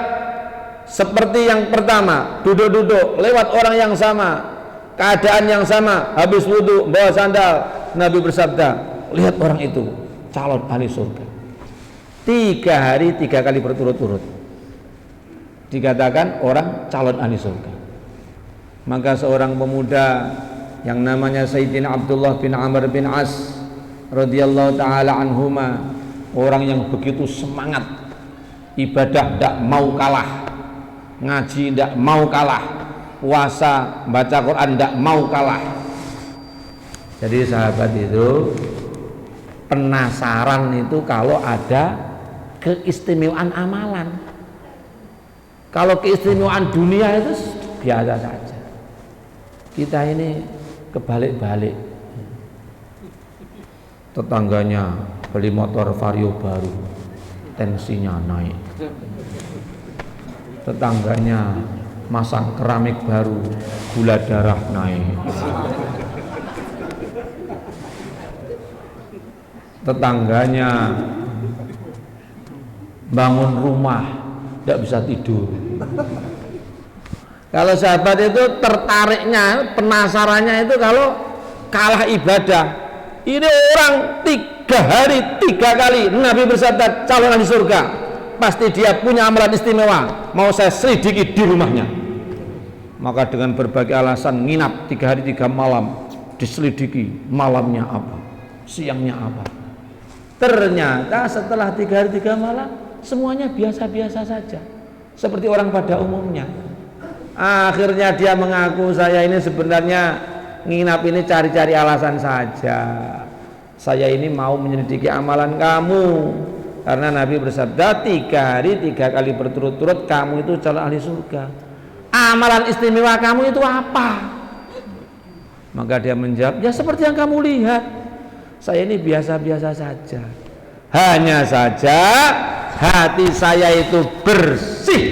seperti yang pertama, duduk-duduk lewat orang yang sama, keadaan yang sama, habis wudhu bawa sandal. Nabi bersabda, lihat orang itu, calon ahli surga. 3 hari 3 kali berturut-turut dikatakan orang calon ahli surga. Maka seorang pemuda yang namanya Sayyidina Abdullah bin Amr bin As radhiyallahu taala anhuma, orang yang begitu semangat ibadah, tidak mau kalah, ngaji tidak mau kalah, puasa baca Quran tidak mau kalah. Jadi sahabat itu penasaran itu kalau ada keistimewaan amalan. Kalau keistimewaan dunia itu biasa saja. Kita ini kebalik-balik. Tetangganya beli motor Vario baru, tensinya naik. Tetangganya masang keramik baru, gula darah naik. Tetangganya bangun rumah tidak bisa tidur. Kalau sahabat itu tertariknya, penasarannya itu kalau kalah ibadah. Ini orang 3 hari 3 kali Nabi bersabda calon ahli surga, pasti dia punya amalan istimewa, mau saya selidiki di rumahnya. Maka dengan berbagai alasan nginap 3 hari 3 malam, diselidiki malamnya apa, siangnya apa. Ternyata setelah 3 hari 3 malam semuanya biasa-biasa saja, seperti orang pada umumnya. Akhirnya dia mengaku, saya ini sebenarnya nginap ini cari-cari alasan saja, saya ini mau menyelidiki amalan kamu. Karena Nabi bersabda 3 hari 3 kali berturut-turut kamu itu calon ahli surga. Amalan istimewa kamu itu apa? Maka dia menjawab, ya seperti yang kamu lihat, saya ini biasa-biasa saja. Hanya saja hati saya itu bersih,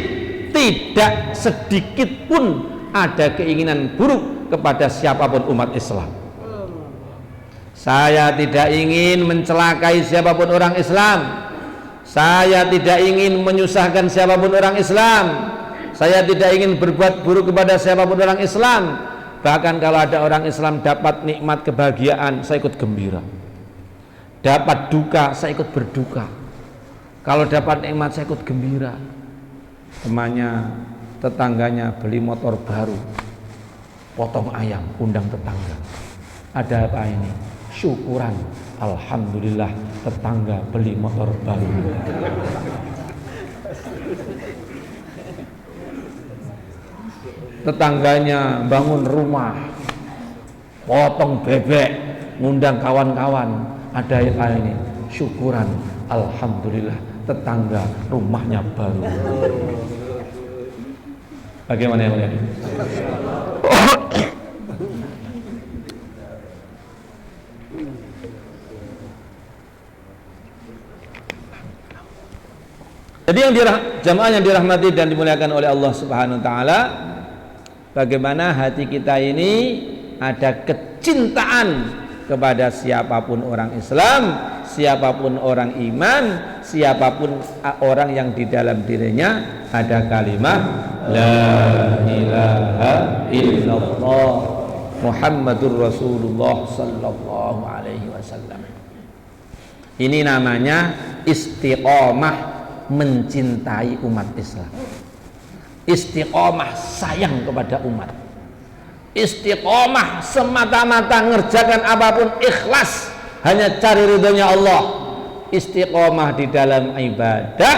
tidak sedikit pun ada keinginan buruk kepada siapapun umat Islam. Saya tidak ingin mencelakai siapapun orang Islam. Saya tidak ingin menyusahkan siapapun orang Islam. Saya tidak ingin berbuat buruk kepada siapapun orang Islam. Bahkan kalau ada orang Islam dapat nikmat kebahagiaan, saya ikut gembira. Dapat duka, saya ikut berduka. Kalau dapat nikmat, saya ikut gembira. Temannya, tetangganya beli motor baru, potong ayam, undang tetangga. Ada apa ini? Syukuran, alhamdulillah tetangga beli motor baru. Tetangganya bangun rumah, potong bebek, ngundang kawan-kawan. Ada apa ini? Syukuran, alhamdulillah tetangga rumahnya baru. Bagaimana yang mulia? Jadi yang jamaah yang dirahmati dan dimuliakan oleh Allah Subhanahu wa taala, bagaimana hati kita ini ada kecintaan kepada siapapun orang Islam siapapun orang iman, siapapun orang yang di dalam dirinya ada kalimat la ilaha illallah Muhammadur Rasulullah sallallahu alaihi wasallam. Ini namanya istiqomah mencintai umat Islam. Istiqomah sayang kepada umat. Istiqomah semata-mata ngerjakan apapun ikhlas hanya cari ridhonya Allah. Istiqomah di dalam ibadah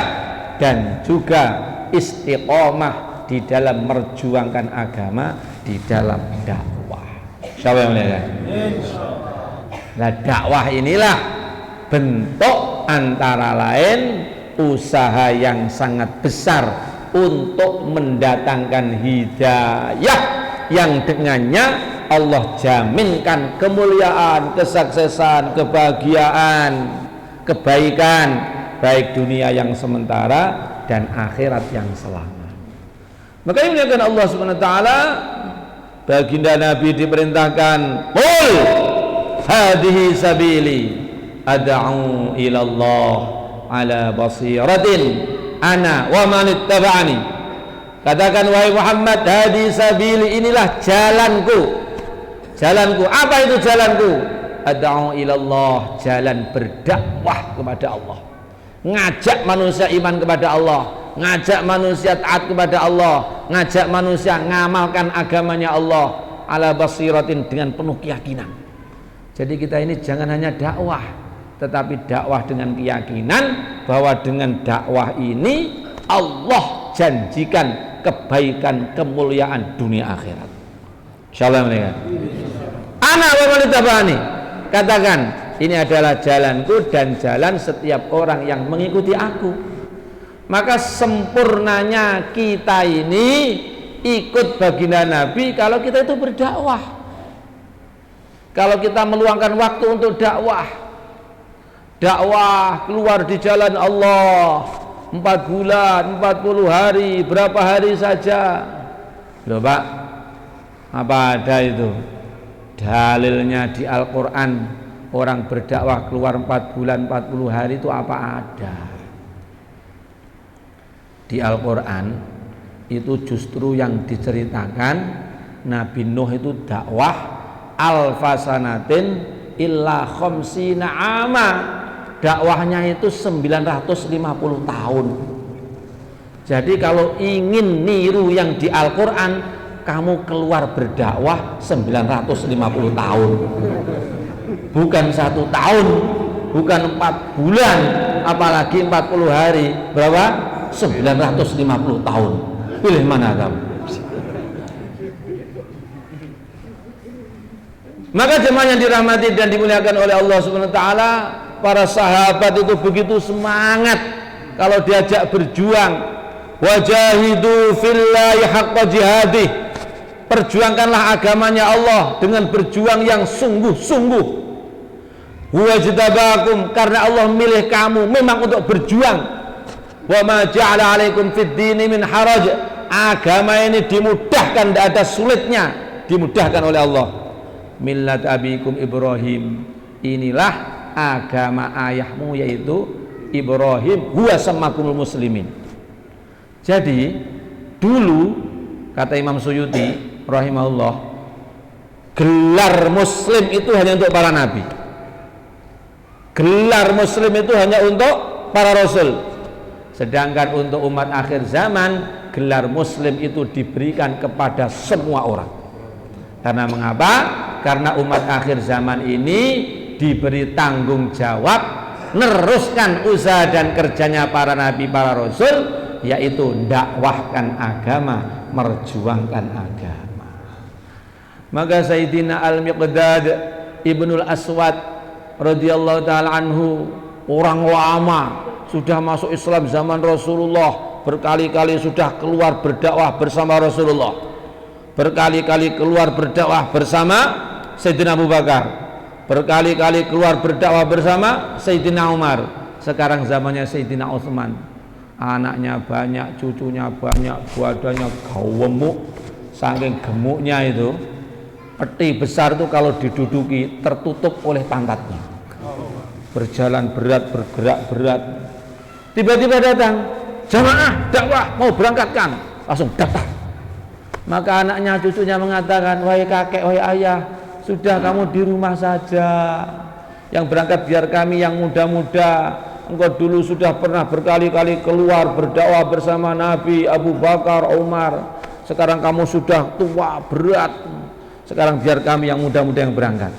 dan juga istiqomah di dalam merjuangkan agama, di dalam dakwah. Siapa yang melihat? Nah, dakwah inilah bentuk antara lain usaha yang sangat besar untuk mendatangkan hidayah yang dengannya Allah jaminkan kemuliaan, kesuksesan, kebahagiaan, kebaikan baik dunia yang sementara dan akhirat yang selamat. Makanya muliakan Allah Subhanahu wa taala, baginda Nabi diperintahkan, "Qul hadhihi sabili ad'u ila Allah ala basiratin ana wa man ittaba'ani." Katakan wahai Muhammad, hadi sabili, inilah jalanku. Jalanku, apa itu jalanku? Ad'u ilallah, jalan berdakwah kepada Allah. Ngajak manusia iman kepada Allah, ngajak manusia taat kepada Allah, ngajak manusia ngamalkan agamanya Allah ala basiratin, dengan penuh keyakinan. Jadi kita ini jangan hanya dakwah, tetapi dakwah dengan keyakinan bahwa dengan dakwah ini Allah janjikan kebaikan, kemuliaan dunia akhirat. Insyaallah mereka. Ana wa man ittaba'ani. Katakan, ini adalah jalanku dan jalan setiap orang yang mengikuti aku. Maka sempurnanya kita ini ikut baginda Nabi kalau kita itu berdakwah. Kalau kita meluangkan waktu untuk dakwah. Dakwah keluar di jalan Allah 4 bulan, 40 hari, berapa hari saja. Loh Pak, apa ada itu dalilnya di Al-Quran orang berdakwah keluar 4 bulan, 40 hari itu apa ada? Di Al-Quran itu justru yang diceritakan Nabi Nuh itu dakwah alfasanatin illa khamsina ama. Dakwahnya itu 950 tahun. Jadi kalau ingin niru yang di Al-Quran, kamu keluar berdakwah 950 tahun. Bukan 1 tahun, bukan 4 bulan, apalagi 40 hari. Berapa? 950 tahun. Pilih mana kamu? Maka jemaah yang dirahmati dan dimuliakan oleh Allah Subhanahu wa taala, para sahabat itu begitu semangat kalau diajak berjuang. Wajahidu fillahi haqqa jihadih, perjuangkanlah agamanya Allah dengan berjuang yang sungguh-sungguh. Wajtabakum, karena Allah milih kamu memang untuk berjuang. Wa ma ja'ala 'alaikum fid dini min haraj, agama ini dimudahkan, tidak ada sulitnya, dimudahkan oleh Allah. Millat abikum Ibrahim, inilah agama ayahmu yaitu Ibrahim, huwa sammakumul muslimin. Jadi dulu kata Imam Suyuti rahimahullah, gelar muslim itu hanya untuk para nabi. Gelar muslim itu hanya untuk para rasul. Sedangkan untuk umat akhir zaman, gelar muslim itu diberikan kepada semua orang. Karena mengapa? Karena umat akhir zaman ini diberi tanggung jawab neruskan usaha dan kerjanya para nabi, para rasul, yaitu dakwahkan agama, merjuangkan agama. Maka Sayyidina Al-Miqdad Ibnul Aswad radhiyallahu ta'ala anhu, orang lama, sudah masuk Islam zaman Rasulullah, berkali-kali sudah keluar berdakwah bersama Rasulullah, berkali-kali keluar berdakwah bersama Sayyidina Abu Bakar, berkali-kali keluar berdakwah bersama Sayyidina Umar. Sekarang zamannya Sayyidina Utsman, anaknya banyak, cucunya banyak, badannya gemuk, saking gemuknya itu peti besar itu kalau diduduki tertutup oleh pantatnya. berjalan berat, bergerak berat. Tiba-tiba datang jamaah dakwah mau berangkatkan, langsung daftar. Maka anaknya, cucunya mengatakan, wahai kakek, wahai ayah, sudah kamu di rumah saja. Yang berangkat biar kami yang muda-muda. Engkau dulu sudah pernah berkali-kali keluar berdakwah bersama Nabi, Abu Bakar, Umar. Sekarang kamu sudah tua, berat. Sekarang biar kami yang muda-muda yang berangkat.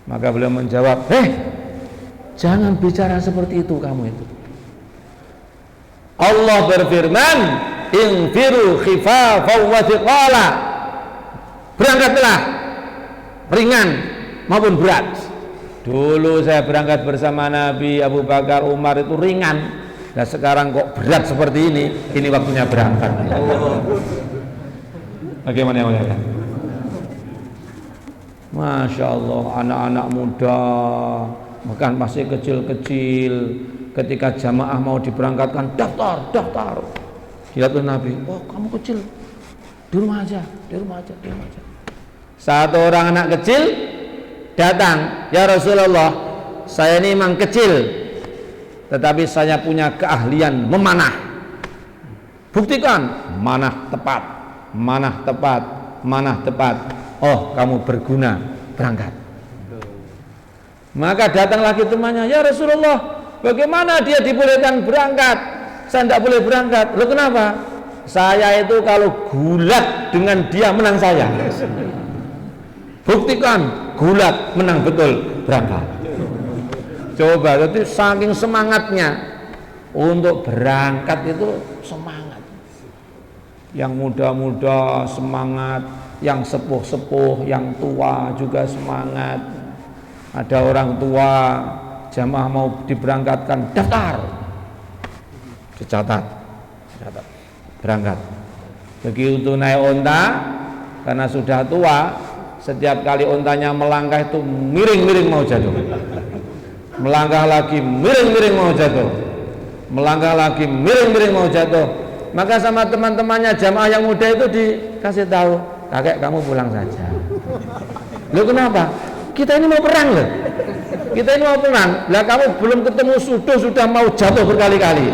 Maka beliau menjawab, jangan bicara seperti itu kamu itu. Allah berfirman, infiru khifafan wa thiqala. Berangkatlah ringan maupun berat. Dulu saya berangkat bersama Nabi, Abu Bakar, Umar itu ringan. Nah sekarang kok berat seperti ini waktunya berangkat. Bagaimana ya? Masya Allah, anak-anak muda, bahkan masih kecil-kecil, ketika jamaah mau diberangkatkan, daftar. Dilihat oleh Nabi, oh kamu kecil, di rumah aja. Satu orang anak kecil datang, ya Rasulullah, saya ini memang kecil, tetapi saya punya keahlian memanah. Buktikan, manah tepat. Oh, kamu berguna, berangkat. Maka datang lagi temannya, ya Rasulullah, bagaimana dia dibolehkan berangkat? Saya tidak boleh berangkat. Loh kenapa? Saya itu kalau gulat dengan dia menang saya. Buktikan, gulat menang betul, berangkat. Coba, jadi saking semangatnya untuk berangkat itu semangat. Yang muda-muda semangat, yang sepuh-sepuh, yang tua juga semangat. Ada orang tua jamaah mau diberangkatkan, daftar, dicatat, berangkat. Begitu naik onta, karena sudah tua, setiap kali ontanya melangkah itu miring-miring mau jatuh. Melangkah lagi miring-miring mau jatuh. Melangkah lagi miring-miring mau jatuh. Maka sama teman-temannya jamaah yang muda itu dikasih tahu, kakek kamu pulang saja. Loh kenapa? Kita ini mau perang loh. Lah kamu belum ketemu sudah mau jatuh berkali-kali.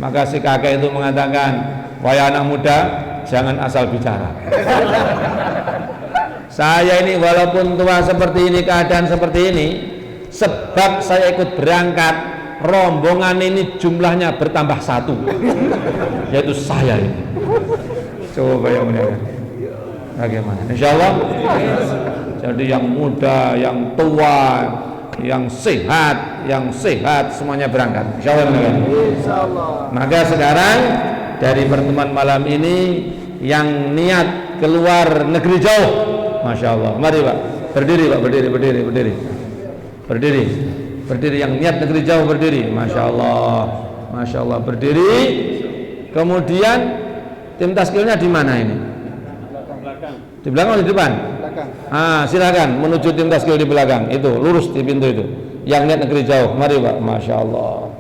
Maka si kakek itu mengatakan, wahai anak muda, jangan asal bicara. Saya ini walaupun tua seperti ini, keadaan seperti ini, sebab saya ikut berangkat, rombongan ini jumlahnya bertambah 1, yaitu saya ini. Coba yang mulia, bagaimana? Insya Allah. Jadi yang muda, yang tua, yang sehat semuanya berangkat. Insya Allah. Maka sekarang dari pertemuan malam ini yang niat keluar negeri jauh, Masya Allah. Mari Pak, berdiri Pak, berdiri yang niat negeri jauh berdiri. Masya Allah, berdiri. Kemudian tim taskilnya di mana ini? Di belakang atau di depan? Silakan menuju tim taskil di belakang. Itu lurus di pintu itu. Yang niat negeri jauh, mari Pak. Masya Allah.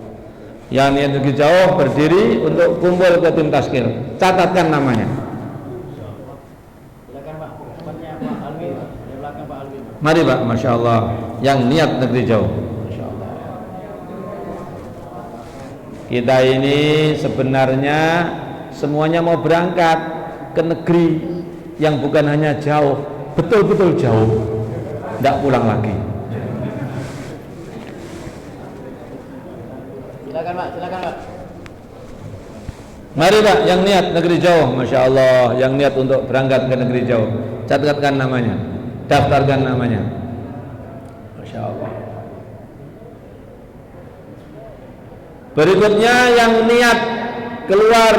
Yang niat negeri jauh berdiri untuk kumpul ke tim taskil. Catatkan namanya. Mari Pak, Masya Allah. Yang niat negeri jauh. Masya Allah. Kita ini sebenarnya semuanya mau berangkat ke negeri yang bukan hanya jauh, betul-betul jauh, tidak pulang lagi. Silakan Pak. Mari Pak, yang niat negeri jauh, Masya Allah, yang niat untuk berangkat ke negeri jauh, catatkan namanya, daftarkan namanya. Masya Allah. Berikutnya yang niat keluar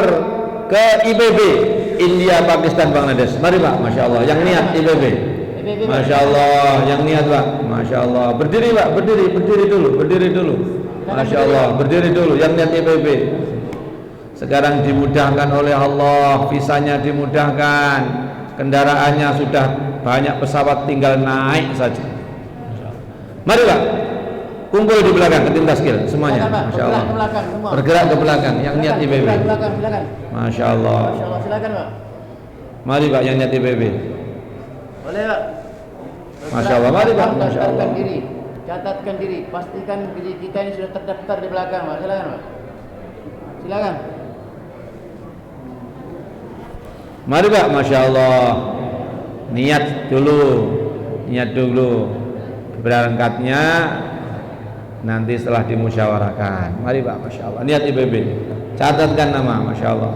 ke IPB, India, Pakistan, Bangladesh. Mari Pak, Masya Allah, yang niat IPB. Masya Allah, yang niat Pak, Masya Allah. Berdiri Pak, berdiri dulu. Masya Allah, berdiri dulu, yang niat IPB. Sekarang dimudahkan oleh Allah, visanya dimudahkan, kendaraannya sudah banyak, pesawat tinggal naik saja. Mari Pak, kumpul di belakang ke tim taskil semuanya. Masya Allah. Bergerak ke belakang yang niat IPB. Masya Allah. Silakan Pak. Mari Pak yang niat IPB. Boleh Pak. Masya Allah. Mari Pak. Masya Allah. catatkan diri, pastikan diri kita ini sudah terdaftar di belakang, Pak. Silakan, Pak. Silakan. Mari Pak, Masya Allah. Niat dulu berangkatnya nanti setelah dimusyawarahkan. Mari Pak, Masya Allah. Niat IPB, catatkan nama, Masya Allah.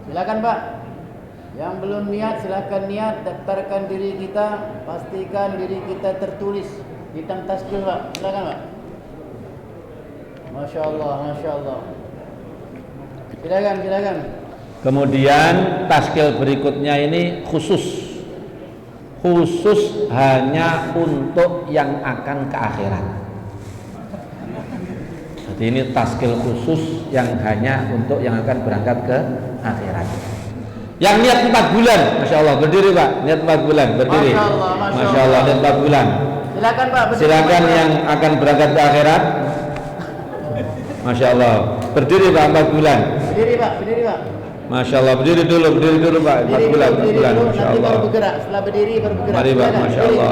Silakan Pak. Yang belum niat silakan niat, daftarkan diri kita, pastikan diri kita tertulis hitam taskil Pak. Silakan Pak. Masya Allah, Masya Allah. Silakan. Kemudian taskil berikutnya ini khusus hanya untuk yang akan ke akhirat. Jadi ini taskil khusus yang hanya untuk yang akan berangkat ke akhirat. Yang niat 4 bulan, Masya Allah, berdiri Pak. Niat 4 bulan, berdiri. Masya Allah, niat 4 bulan. Silakan Pak. Silakan yang akan berangkat ke akhirat. Masya Allah, berdiri Pak 4 bulan. Berdiri Pak. Masya Allah, berdiri dulu Pak. 4 bulan, Masya Allah. Baru bergerak. Setelah berdiri baru bergerak. Mari Pak, Masya Allah.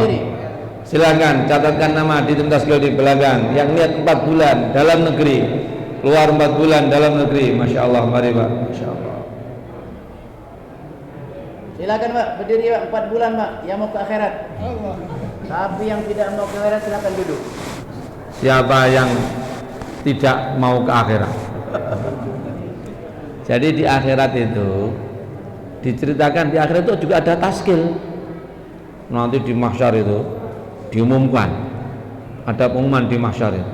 Silakan catatkan nama di taskil di belakang. Yang niat 4 bulan dalam negeri, keluar 4 bulan dalam negeri. Masya Allah, mari Pak. Masya Allah. Silakan Pak, berdiri Pak, 4 bulan Pak, yang mau ke akhirat. Tapi yang tidak mau ke akhirat silakan duduk. Siapa yang tidak mau ke akhirat? Jadi di akhirat itu diceritakan, di akhirat itu juga ada taskil. Nanti di mahsyar itu diumumkan, ada pengumuman di mahsyar itu.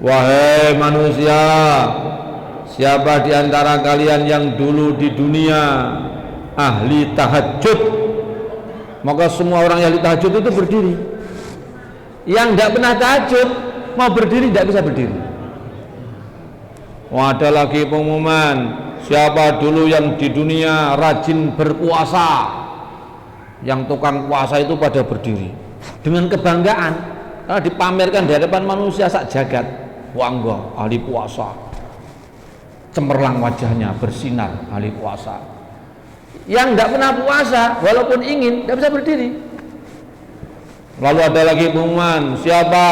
Wahai manusia, siapa di antara kalian yang dulu di dunia ahli tahajud, maka semua orang yang ahli tahajud itu berdiri. Yang tidak pernah tahajud mau berdiri tidak bisa berdiri. Wah, ada lagi pengumuman, siapa dulu yang di dunia rajin berpuasa, yang tukang puasa itu pada berdiri dengan kebanggaan karena dipamerkan di hadapan manusia sak jagat. Wangga ahli puasa, cemerlang wajahnya bersinar ahli puasa. Yang tidak pernah puasa walaupun ingin tidak bisa berdiri. Lalu ada lagi pengumuman, siapa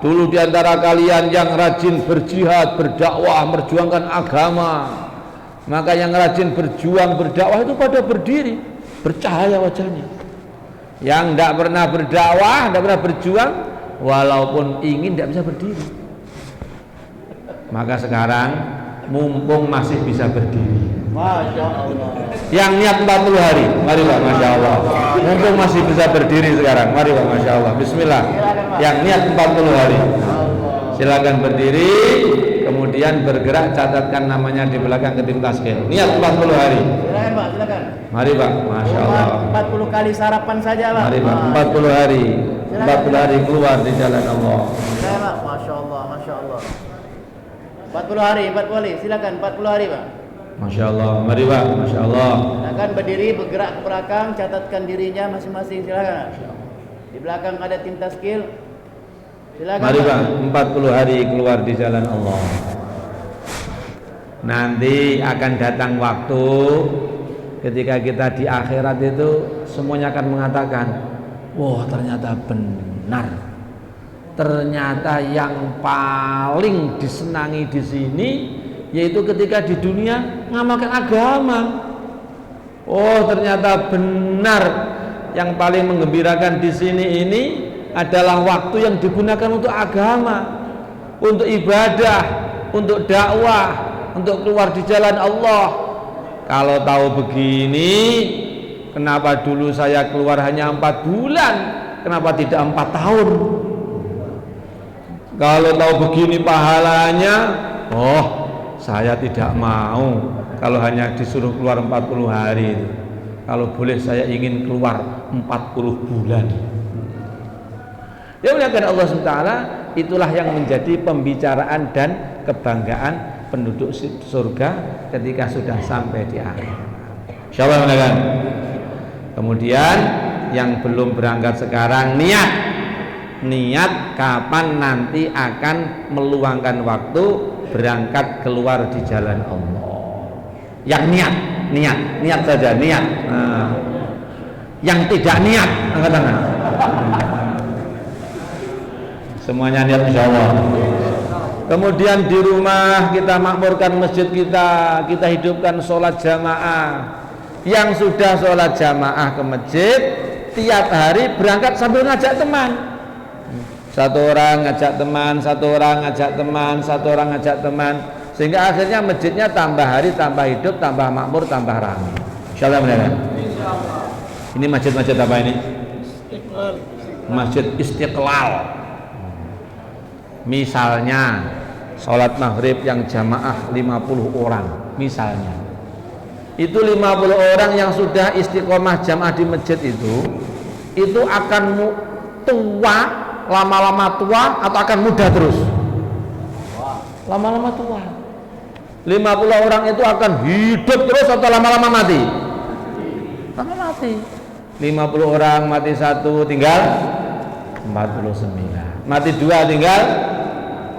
dulu di antara kalian yang rajin berjihad, berdakwah, memperjuangkan agama, maka yang rajin berjuang, berdakwah itu pada berdiri, bercahaya wajahnya. Yang tidak pernah berdakwah, tidak pernah berjuang, walaupun ingin tidak bisa berdiri. Maka sekarang mumpung masih bisa berdiri, Masya Allah. yang niat 40 hari, mari Pak, Masya Allah. Mumpung masih bisa berdiri sekarang, mari Pak, Masya Allah. Bismillah. Yang niat 40 hari, silakan berdiri. Kemudian bergerak, catatkan namanya di belakang ke tim taskil. Niat 40 hari. Silakan Pak, silakan. Mari Pak, Masya Allah. 40 kali sarapan saja Pak. Mari Pak, 40 hari. 40 hari keluar di jalan Allah. Silakan Pak, Masya Allah, Masya Allah. 40 hari, silakan 40 hari Pak. Masya Allah, mari Pak, Masya Allah. Silakan berdiri, bergerak ke belakang, catatkan dirinya masing-masing, silakan. Di belakang ada tim taskil. Silakan. Mari Pak, 40 hari keluar di jalan Allah. Nanti akan datang waktu ketika kita di akhirat itu semuanya akan mengatakan, wah ternyata benar. Ternyata yang paling disenangi di sini yaitu ketika di dunia ngamalkan agama. Oh, ternyata benar yang paling menggembirakan di sini ini adalah waktu yang digunakan untuk agama, untuk ibadah, untuk dakwah, untuk keluar di jalan Allah. Kalau tahu begini, kenapa dulu saya keluar hanya 4 bulan? Kenapa tidak 4 tahun? Kalau tahu begini pahalanya, oh saya tidak mau kalau hanya disuruh keluar 40 hari itu. Kalau boleh saya ingin keluar 40 bulan. Ya muliakan Allah SWT, itulah yang menjadi pembicaraan dan kebanggaan penduduk surga ketika sudah sampai di akhir. Insyaallah muliakan. Kemudian yang belum berangkat sekarang niat kapan nanti akan meluangkan waktu berangkat keluar di jalan Allah. Yang niat saja niat. Nah, yang tidak niat angkat tangan. Semuanya niat insyaallah. Kemudian di rumah kita makmurkan masjid kita hidupkan sholat jamaah. Yang sudah sholat jamaah ke masjid tiap hari berangkat sambil ngajak teman. Satu orang ngajak teman, satu orang ngajak teman, satu orang ngajak teman, sehingga akhirnya masjidnya tambah hari tambah hidup, tambah makmur, tambah ramai. Insyaallah benar. Ini masjid-masjid apa ini? Masjid Istiqlal. Misalnya sholat maghrib yang jamaah 50 orang misalnya, itu 50 orang yang sudah istiqomah jamaah di masjid itu akan tua, lama-lama tua atau akan muda terus? Lama-lama tua. 50 orang itu akan hidup terus atau lama-lama mati? Lama mati. 50 orang mati satu tinggal 49, mati dua tinggal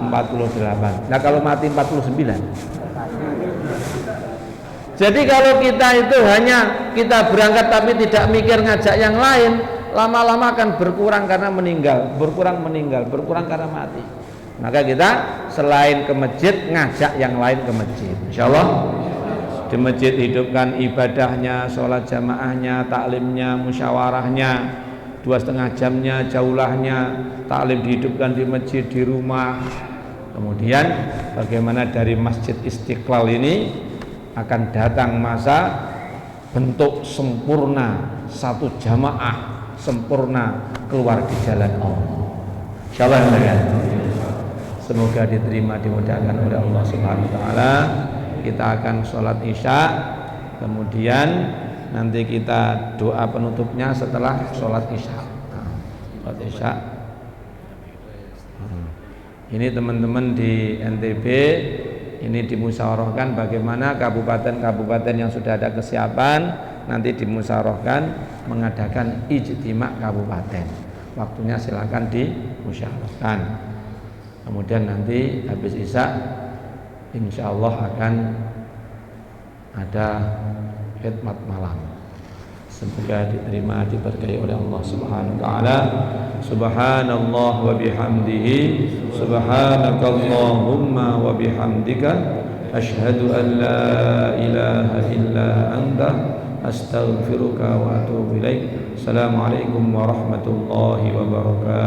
48. Nah kalau mati 49, jadi kalau kita itu hanya kita berangkat tapi tidak mikir ngajak yang lain, lama-lama akan berkurang karena meninggal, berkurang karena mati. Maka kita selain ke masjid ngajak yang lain ke masjid. Insyaallah di masjid hidupkan ibadahnya, sholat jamaahnya, taklimnya, musyawarahnya, 2,5 jamnya, jaulahnya, taklim dihidupkan di masjid, di rumah. Kemudian bagaimana dari Masjid Istiqlal ini akan datang masa bentuk sempurna, satu jamaah sempurna keluar di jalan Allah. Insyaallah ya. Semoga diterima, dimudahkan oleh Allah Subhanahu wa taala. Kita akan sholat isya, kemudian nanti kita doa penutupnya setelah sholat isya. Sholat isya. Ini teman-teman di NTB ini dimusyawarahkan bagaimana kabupaten-kabupaten yang sudah ada kesiapan nanti dimusyawarahkan mengadakan ijtima kabupaten. Waktunya silakan dimusyawarahkan. Kemudian nanti habis isya insyaallah akan ada khidmat malam. Semoga diterima, diberkahi oleh Allah Subhanahu wa taala. Subhanallah wa bihamdihi, subhanakallahumma wa bihamdika, asyhadu an la ilaha illa anta, astaghfiruka wa atubu ilaik. Assalamualaikum warahmatullahi wabarakatuh.